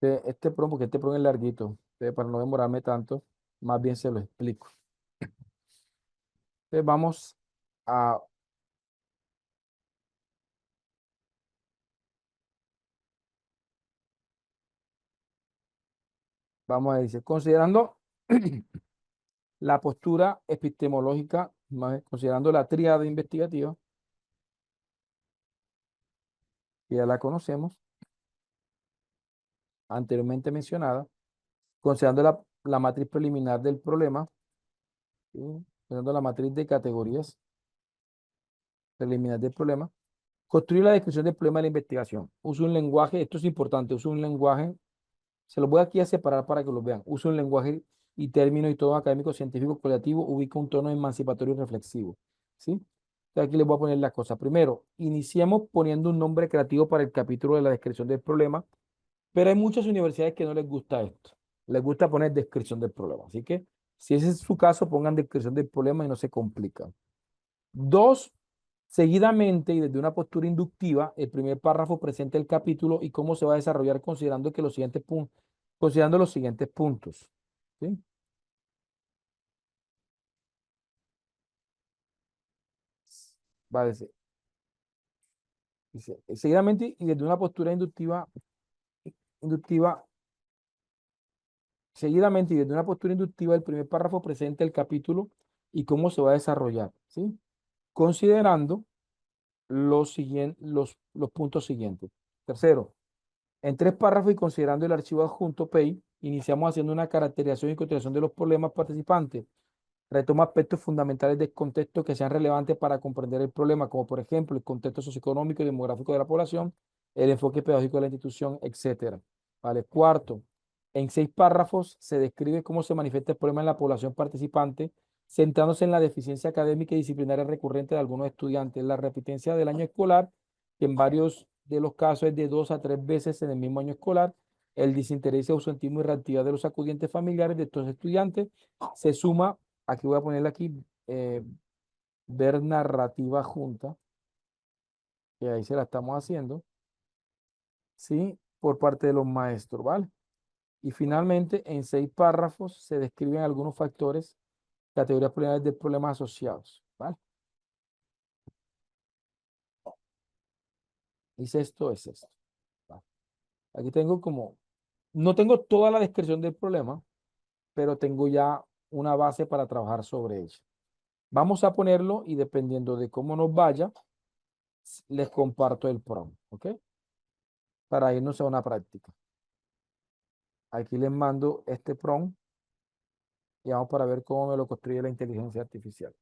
Porque este prompt es larguito. Para no demorarme tanto, más bien se lo explico. Entonces, a, vamos a decir, considerando la postura epistemológica, considerando la tríada investigativa, que ya la conocemos, anteriormente mencionada, considerando la matriz preliminar del problema, ¿sí? Considerando la matriz de categorías preliminar del problema, construir la descripción del problema de la investigación. Uso un lenguaje, esto es importante, uso un lenguaje, se los voy aquí a separar para que lo vean. Uso un lenguaje y término y todo académico, científico, creativo, ubica un tono emancipatorio y reflexivo, ¿sí? Entonces aquí les voy a poner las cosas. Primero, iniciemos poniendo un nombre creativo para el capítulo de la descripción del problema, pero hay muchas universidades que no les gusta esto. Les gusta poner descripción del problema. Así que, si ese es su caso, pongan descripción del problema y no se complican. Dos, seguidamente y desde una postura inductiva, el primer párrafo presenta el capítulo y cómo se va a desarrollar considerando los siguientes puntos. ¿Sí? Va a decir, dice, seguidamente y desde una postura inductiva, seguidamente y desde una postura inductiva, el primer párrafo presenta el capítulo y cómo se va a desarrollar, ¿sí? Considerando los puntos siguientes. Tercero, en tres párrafos y considerando el archivo adjunto PEI, iniciamos haciendo una caracterización y contestación de los problemas participantes. Retoma aspectos fundamentales del contexto que sean relevantes para comprender el problema, como por ejemplo el contexto socioeconómico y demográfico de la población, el enfoque pedagógico de la institución, etcétera. Vale. Cuarto, en seis párrafos se describe cómo se manifiesta el problema en la población participante, centrándose en la deficiencia académica y disciplinaria recurrente de algunos estudiantes, la repitencia del año escolar, que en varios de los casos es de 2 a 3 veces en el mismo año escolar, el desinterés, ausentismo y reactividad de los acudientes familiares de estos estudiantes, se suma, aquí voy a ponerle aquí, ver narrativa junta, que ahí se la estamos haciendo, ¿sí? Por parte de los maestros, ¿vale? Y finalmente, en 6 párrafos se describen algunos factores, categorías preliminares de problemas asociados, ¿vale? Dice esto, es esto. ¿Vale? Aquí tengo no tengo toda la descripción del problema, pero tengo ya una base para trabajar sobre ello. Vamos a ponerlo y dependiendo de cómo nos vaya, les comparto el prompt, ¿ok? Para irnos a una práctica. Aquí les mando este prompt y vamos para ver cómo me lo construye la inteligencia artificial.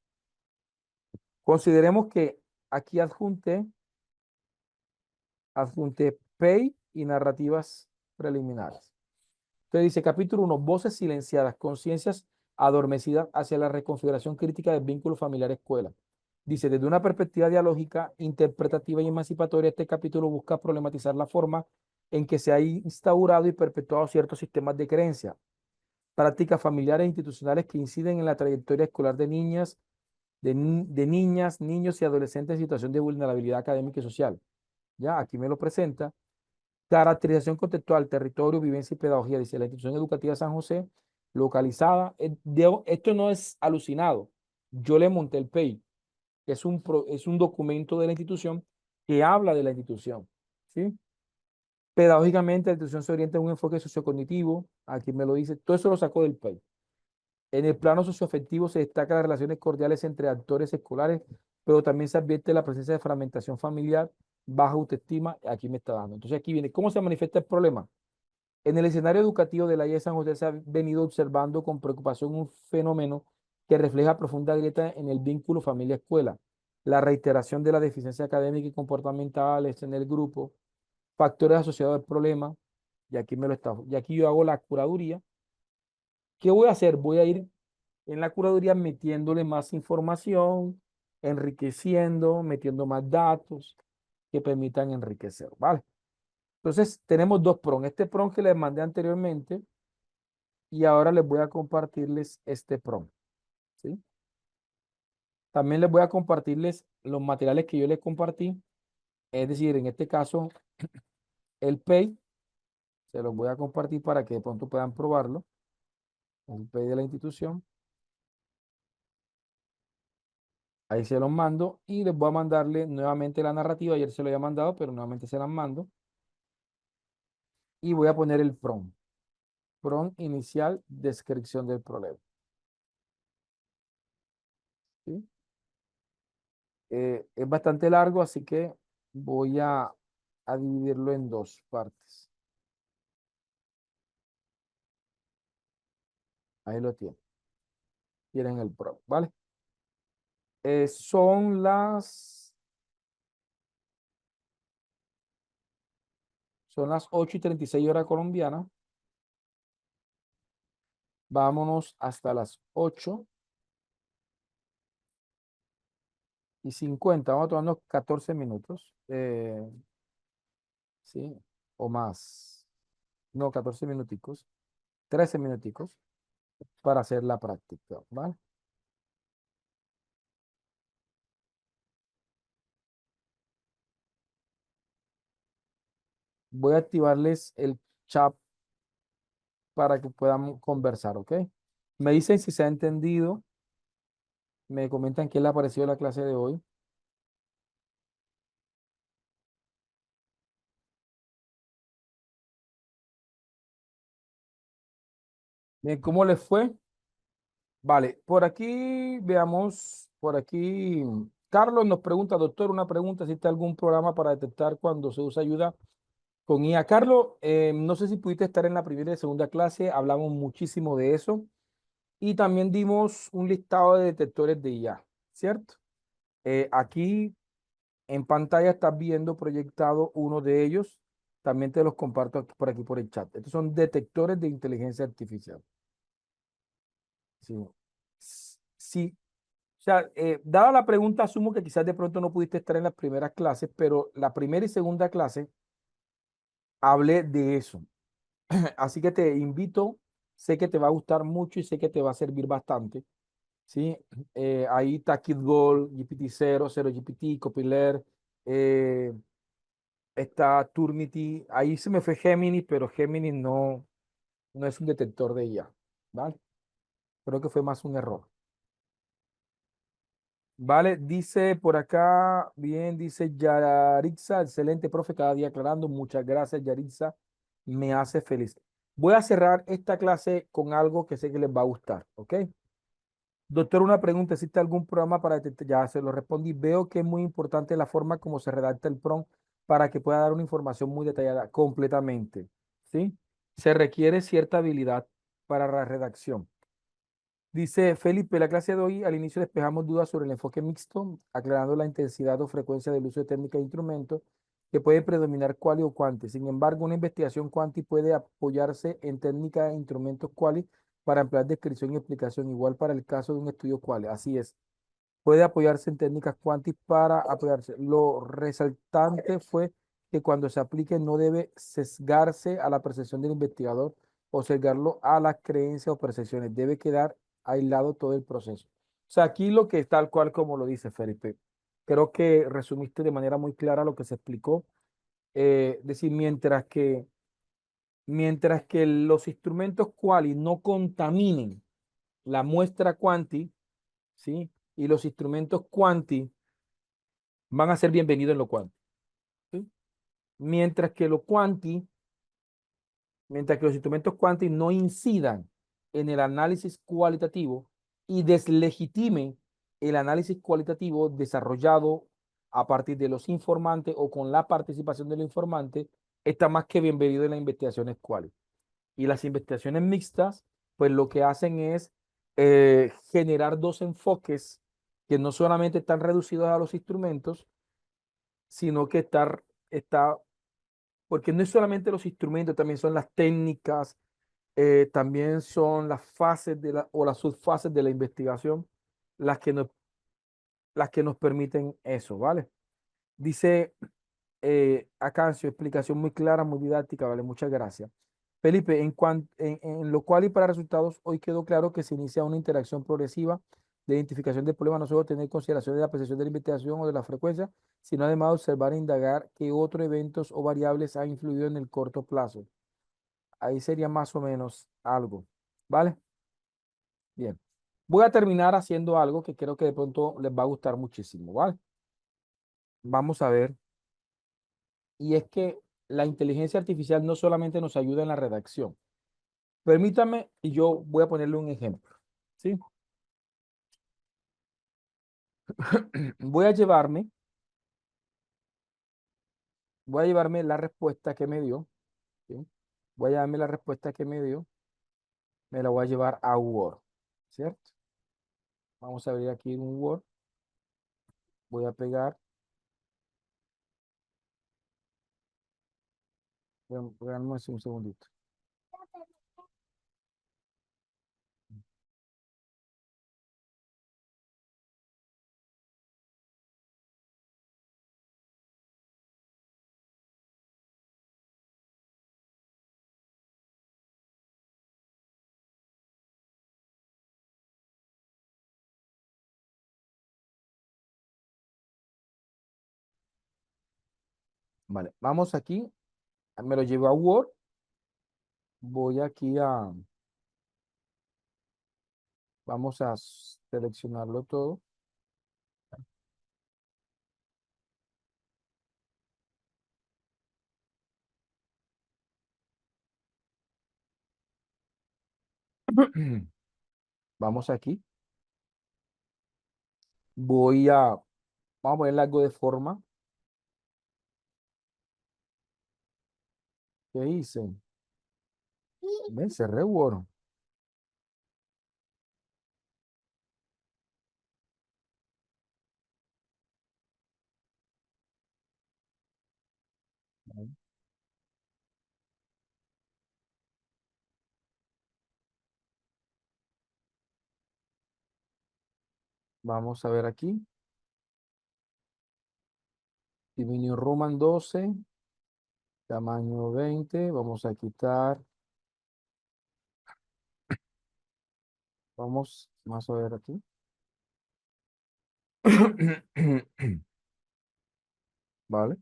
Consideremos que aquí adjunté PEI y narrativas preliminares. Entonces dice capítulo 1, voces silenciadas, conciencias adormecidas hacia la reconfiguración crítica del vínculo familiar-escuela. Dice, desde una perspectiva dialógica, interpretativa y emancipatoria, este capítulo busca problematizar la forma en que se ha instaurado y perpetuado ciertos sistemas de creencia, prácticas familiares e institucionales que inciden en la trayectoria escolar de niñas, de niñas, niños y adolescentes en situación de vulnerabilidad académica y social. Ya, aquí me lo presenta. Caracterización contextual, territorio, vivencia y pedagogía. Dice la institución educativa San José, localizada. Esto no es alucinado. Yo le monté el PEI, que es un documento de la institución que habla de la institución. ¿Sí? Pedagógicamente, la institución se orienta en un enfoque sociocognitivo. Aquí me lo dice. Todo eso lo sacó del PEI. En el plano socioafectivo se destacan las relaciones cordiales entre actores escolares, pero también se advierte la presencia de fragmentación familiar, baja autoestima, aquí me está dando. Entonces aquí viene, ¿cómo se manifiesta el problema? En el escenario educativo de la IE San José se ha venido observando con preocupación un fenómeno que refleja profunda grieta en el vínculo familia-escuela. la reiteración de la deficiencia académica y comportamentales en el grupo, factores asociados al problema, y aquí me lo está, y aquí yo hago la curaduría. ¿Qué voy a hacer? Voy a ir en la curaduría metiéndole más información, enriqueciendo, metiendo más datos que permitan enriquecer, ¿vale? Entonces, tenemos dos PRON. Este PRON que les mandé anteriormente y ahora les voy a compartirles este PRON, ¿sí? También les voy a compartirles los materiales que yo les compartí, es decir, en este caso, el PEI, se los voy a compartir para que de pronto puedan probarlo, el PEI de la institución. Ahí se los mando y les voy a mandarle nuevamente la narrativa. Ayer se lo había mandado, pero nuevamente se las mando. Y voy a poner el PROM. PROM inicial, descripción del problema. ¿Sí? Es bastante largo, así que voy a dividirlo en dos partes. Ahí lo tienen. Tienen el PROM, ¿vale? Son las 8:36 hora colombiana. Vámonos hasta las 8:50. Vamos a tomarnos 14 minutos. ¿Sí? O más. No, 14 minuticos. 13 minuticos para hacer la práctica, ¿vale? Voy a activarles el chat para que puedan conversar, ¿ok? Me dicen si se ha entendido. Me comentan qué le ha parecido la clase de hoy. Bien, ¿cómo les fue? Vale, por aquí veamos, por aquí Carlos nos pregunta, doctor, una pregunta, ¿existe algún programa para detectar cuando se usa ayuda con IA? Carlos, no sé si pudiste estar en la primera y segunda clase, hablamos muchísimo de eso y también dimos un listado de detectores de IA, ¿cierto? Aquí en pantalla estás viendo proyectado uno de ellos, también te los comparto por aquí por el chat. Estos son detectores de inteligencia artificial. Sí. Sí, o sea, dada la pregunta, asumo que quizás de pronto no pudiste estar en las primeras clases, pero la primera y segunda clase hablé de eso. Así que te invito, sé que te va a gustar mucho y sé que te va a servir bastante. ¿Sí? Ahí está KidGold, GPT-0, 0GPT, Copilert, eh, está Turnitin. Ahí se me fue Gemini, pero Gemini no es un detector de IA. ¿Vale? Creo que fue más un error. Vale, dice por acá, bien, dice Yaritza, excelente, profe, cada día aclarando. Muchas gracias, Yaritza, me hace feliz. Voy a cerrar esta clase con algo que sé que les va a gustar, ¿ok? Doctor, una pregunta, ¿existe algún programa para detectar? Ya se lo respondí. Veo que es muy importante la forma como se redacta el prompt para que pueda dar una información muy detallada, completamente, ¿sí? Se requiere cierta habilidad para la redacción. Dice Felipe, la clase de hoy al inicio despejamos dudas sobre el enfoque mixto, aclarando la intensidad o frecuencia del uso de técnicas e instrumentos que puede predominar quali o quanti. Sin embargo, una investigación quanti puede apoyarse en técnicas e instrumentos quali para emplear descripción y explicación, igual para el caso de un estudio quali. Así es, puede apoyarse en técnicas quanti para apoyarse. Lo resaltante fue que cuando se aplique no debe sesgarse a la percepción del investigador o sesgarlo a las creencias o percepciones. Debe quedar aislado todo el proceso. O sea, aquí lo que es tal cual como lo dice Felipe. Creo que resumiste de manera muy clara lo que se explicó. Es decir, mientras que los instrumentos quali no contaminen la muestra quanti, ¿sí? Y los instrumentos quanti van a ser bienvenidos en lo quanti, ¿sí? Mientras que lo quanti, mientras que los instrumentos quanti no incidan en el análisis cualitativo y deslegitimen el análisis cualitativo desarrollado a partir de los informantes o con la participación del informante, está más que bienvenido en las investigaciones quali. Y las investigaciones mixtas, pues lo que hacen es generar dos enfoques que no solamente están reducidos a los instrumentos, sino que está, porque no es solamente los instrumentos, también son las técnicas, también son las fases o las subfases de la investigación las que nos, las que nos permiten eso, ¿vale? Dice acá en su explicación muy clara, muy didáctica, ¿vale? Muchas gracias. Felipe, en lo cual y para resultados, hoy quedó claro que se inicia una interacción progresiva de identificación del problema, no solo tener consideración de la percepción de la investigación o de la frecuencia, sino además observar e indagar qué otros eventos o variables han influido en el corto plazo. Ahí sería más o menos algo, ¿vale? Bien. Voy a terminar haciendo algo que creo que de pronto les va a gustar muchísimo, ¿vale? Vamos a ver. Y es que la inteligencia artificial no solamente nos ayuda en la redacción. Permítame y yo voy a ponerle un ejemplo, ¿sí? Voy a llevarme, voy a llevarme la respuesta que me dio, ¿sí? Voy a llevarme la respuesta que me dio, me la voy a llevar a Word, ¿cierto? Vamos a abrir aquí un Word, voy a pegar, voy a darme un segundito. Vale, vamos aquí, me lo llevo a Word, voy aquí vamos a seleccionarlo todo. Vamos aquí, vamos a ponerle algo de forma. ¿Qué hice? Ven, cerré Word. Vamos a ver aquí. Diminio Roman 12, tamaño 20. Vamos a quitar. Vamos a ver aquí. Vale.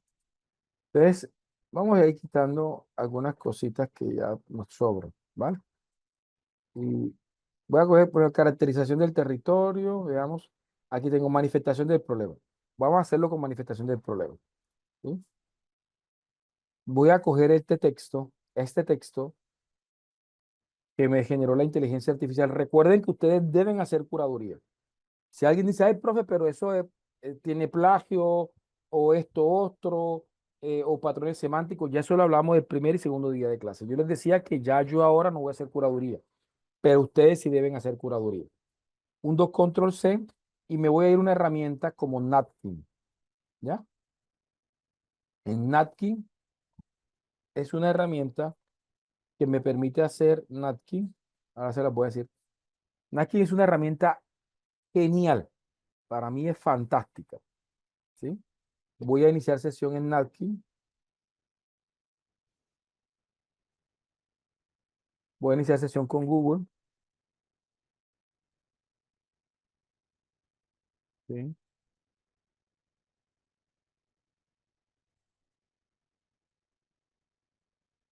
Entonces, vamos a ir quitando algunas cositas que ya nos sobran, ¿vale? Y voy a coger por caracterización del territorio, veamos. Aquí tengo manifestación del problema. Vamos a hacerlo con manifestación del problema, ¿sí? Voy a coger este texto que me generó la inteligencia artificial. Recuerden que ustedes deben hacer curaduría. Si alguien dice, ay, profe, pero tiene plagio o esto otro, o patrones semánticos, ya eso lo hablamos del primer y segundo día de clase. Yo les decía que ya yo ahora no voy a hacer curaduría, pero ustedes sí deben hacer curaduría. Un 2 control C y me voy a ir a una herramienta como Napkin, ¿ya? En Napkin es una herramienta que me permite hacer Napkin. Ahora se las voy a decir. Napkin es una herramienta genial. Para mí es fantástica, ¿sí? Voy a iniciar sesión en Napkin. Voy a iniciar sesión con Google. ¿Sí?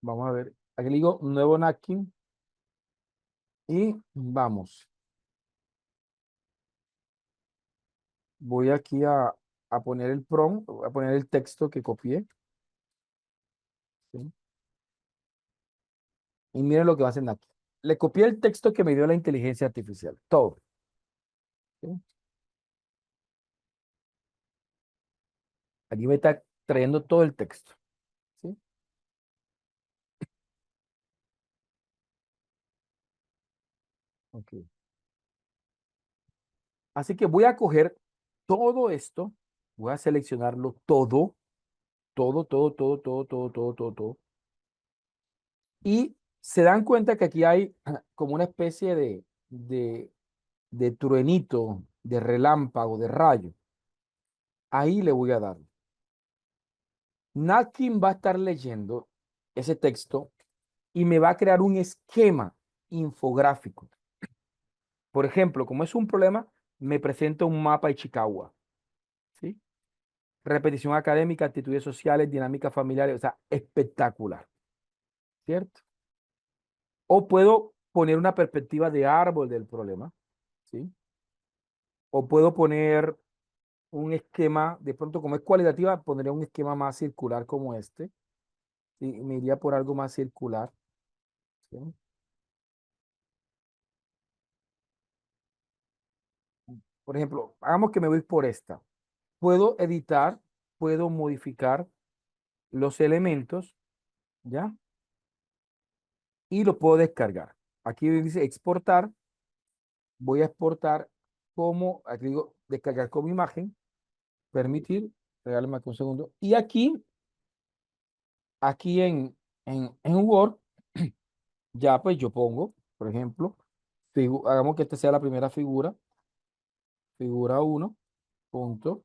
Vamos a ver. Aquí le digo nuevo napkin y vamos. Voy aquí a poner el prompt, a poner el texto que copié. ¿Sí? Y miren lo que va a hacer aquí. Le copié el texto que me dio la inteligencia artificial. Todo. ¿Sí? Aquí me está trayendo todo el texto. ¿Sí? Ok. Así que voy a coger. todo esto, voy a seleccionarlo todo, todo, todo, todo, todo, todo, todo, todo, todo. Y se dan cuenta que aquí hay como una especie de truenito, de relámpago, de rayo. Ahí le voy a dar. Natkin va a estar leyendo ese texto y me va a crear un esquema infográfico. Por ejemplo, como es un problema, me presenta un mapa de Chicago, ¿sí? Repetición académica, actitudes sociales, dinámicas familiares, o sea, espectacular, ¿cierto? O puedo poner una perspectiva de árbol del problema, ¿sí? O puedo poner un esquema, de pronto como es cualitativa, pondría un esquema más circular como este, ¿sí? Y me iría por algo más circular, ¿sí? Por ejemplo, hagamos que me voy por esta. Puedo editar, puedo modificar los elementos, ¿ya? Y lo puedo descargar. Aquí dice exportar, voy a exportar como, aquí digo, descargar como imagen, permitir, regálame aquí un segundo. Y aquí en Word, ya pues yo pongo, por ejemplo, hagamos que esta sea la primera figura, figura uno punto.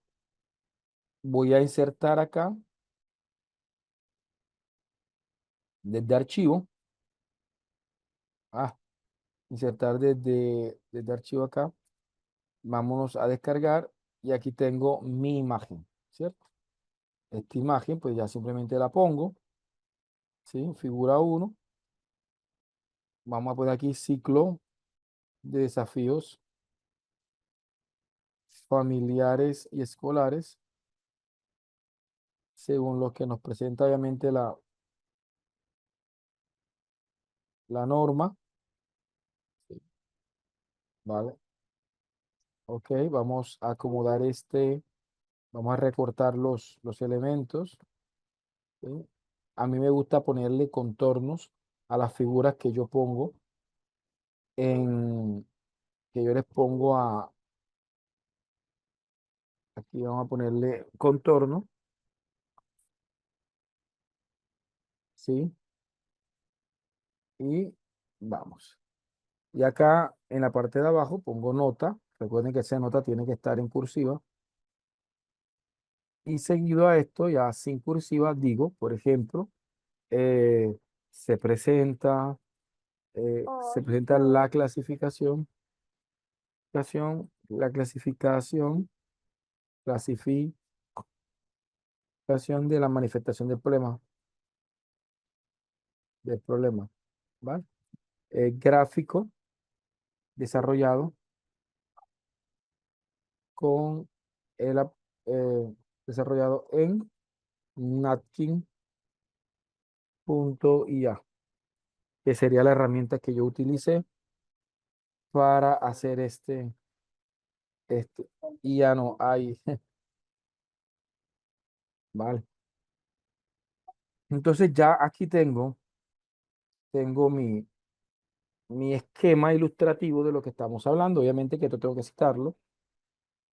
Voy a insertar acá desde archivo, ah, insertar desde archivo acá, vámonos a descargar y aquí tengo mi imagen, ¿cierto? Esta imagen pues ya simplemente la pongo, ¿sí? Figura uno, vamos a poner aquí ciclo de desafíos familiares y escolares, según lo que nos presenta obviamente la norma, ¿sí? ¿Vale? Ok, vamos a acomodar vamos a recortar los elementos, ¿sí? A mí me gusta ponerle contornos a las figuras que yo pongo que yo les pongo aquí vamos a ponerle contorno, ¿sí? Y vamos. Y acá en la parte de abajo pongo nota. Recuerden que esa nota tiene que estar en cursiva. Y seguido a esto, ya sin cursiva, digo, por ejemplo, eh, se presenta, se presenta clasificación de la manifestación del problema, ¿vale? Gráfico desarrollado con el, desarrollado en natkin.ia, que sería la herramienta que yo utilicé para hacer este, y ya no hay, ¿vale? Entonces ya aquí tengo mi esquema ilustrativo de lo que estamos hablando. Obviamente que esto tengo que citarlo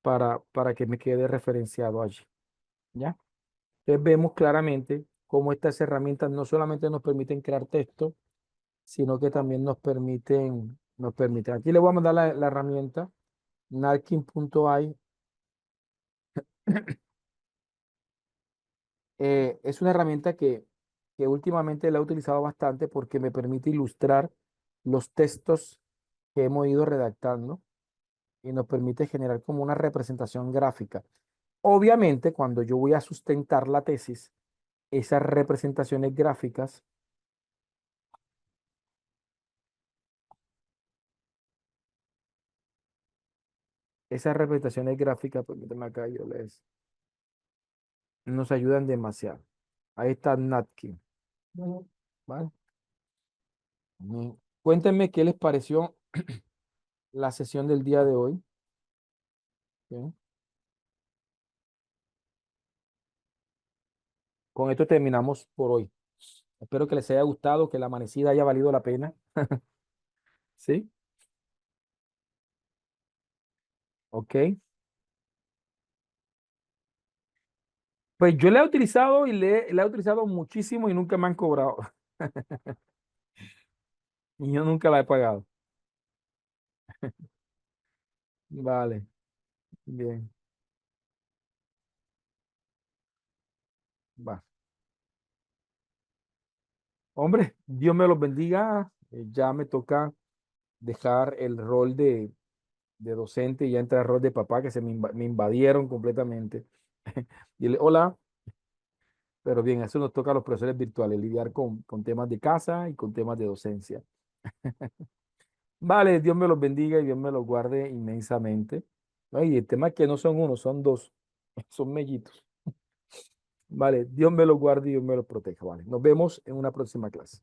para que me quede referenciado allí, ¿ya? Entonces vemos claramente cómo estas herramientas no solamente nos permiten crear texto, sino que también nos permiten. Aquí le voy a mandar la herramienta narkin.ai. Es una herramienta que últimamente la he utilizado bastante porque me permite ilustrar los textos que hemos ido redactando y nos permite generar como una representación gráfica. Obviamente, cuando yo voy a sustentar la tesis, esas representaciones gráficas, permíteme acá, nos ayudan demasiado. Ahí está Natkin. Ujú. ¿Vale? Cuéntenme qué les pareció la sesión del día de hoy. ¿Sí? Con esto terminamos por hoy. Espero que les haya gustado, que la amanecida haya valido la pena. ¿Sí? Ok. Pues yo la he utilizado y la he utilizado muchísimo y nunca me han cobrado. Y yo nunca la he pagado. Vale, bien. Va. Hombre, Dios me los bendiga. Ya me toca dejar el rol de docente y ya entra el rol de papá que me invadieron completamente. Dile hola, pero bien, eso nos toca a los profesores virtuales, lidiar con temas de casa y con temas de docencia. Vale, Dios me los bendiga y Dios me los guarde inmensamente. ¿No? Y el tema es que no son uno, son dos, son mellitos. Vale, Dios me los guarde y Dios me los proteja. Vale, nos vemos en una próxima clase.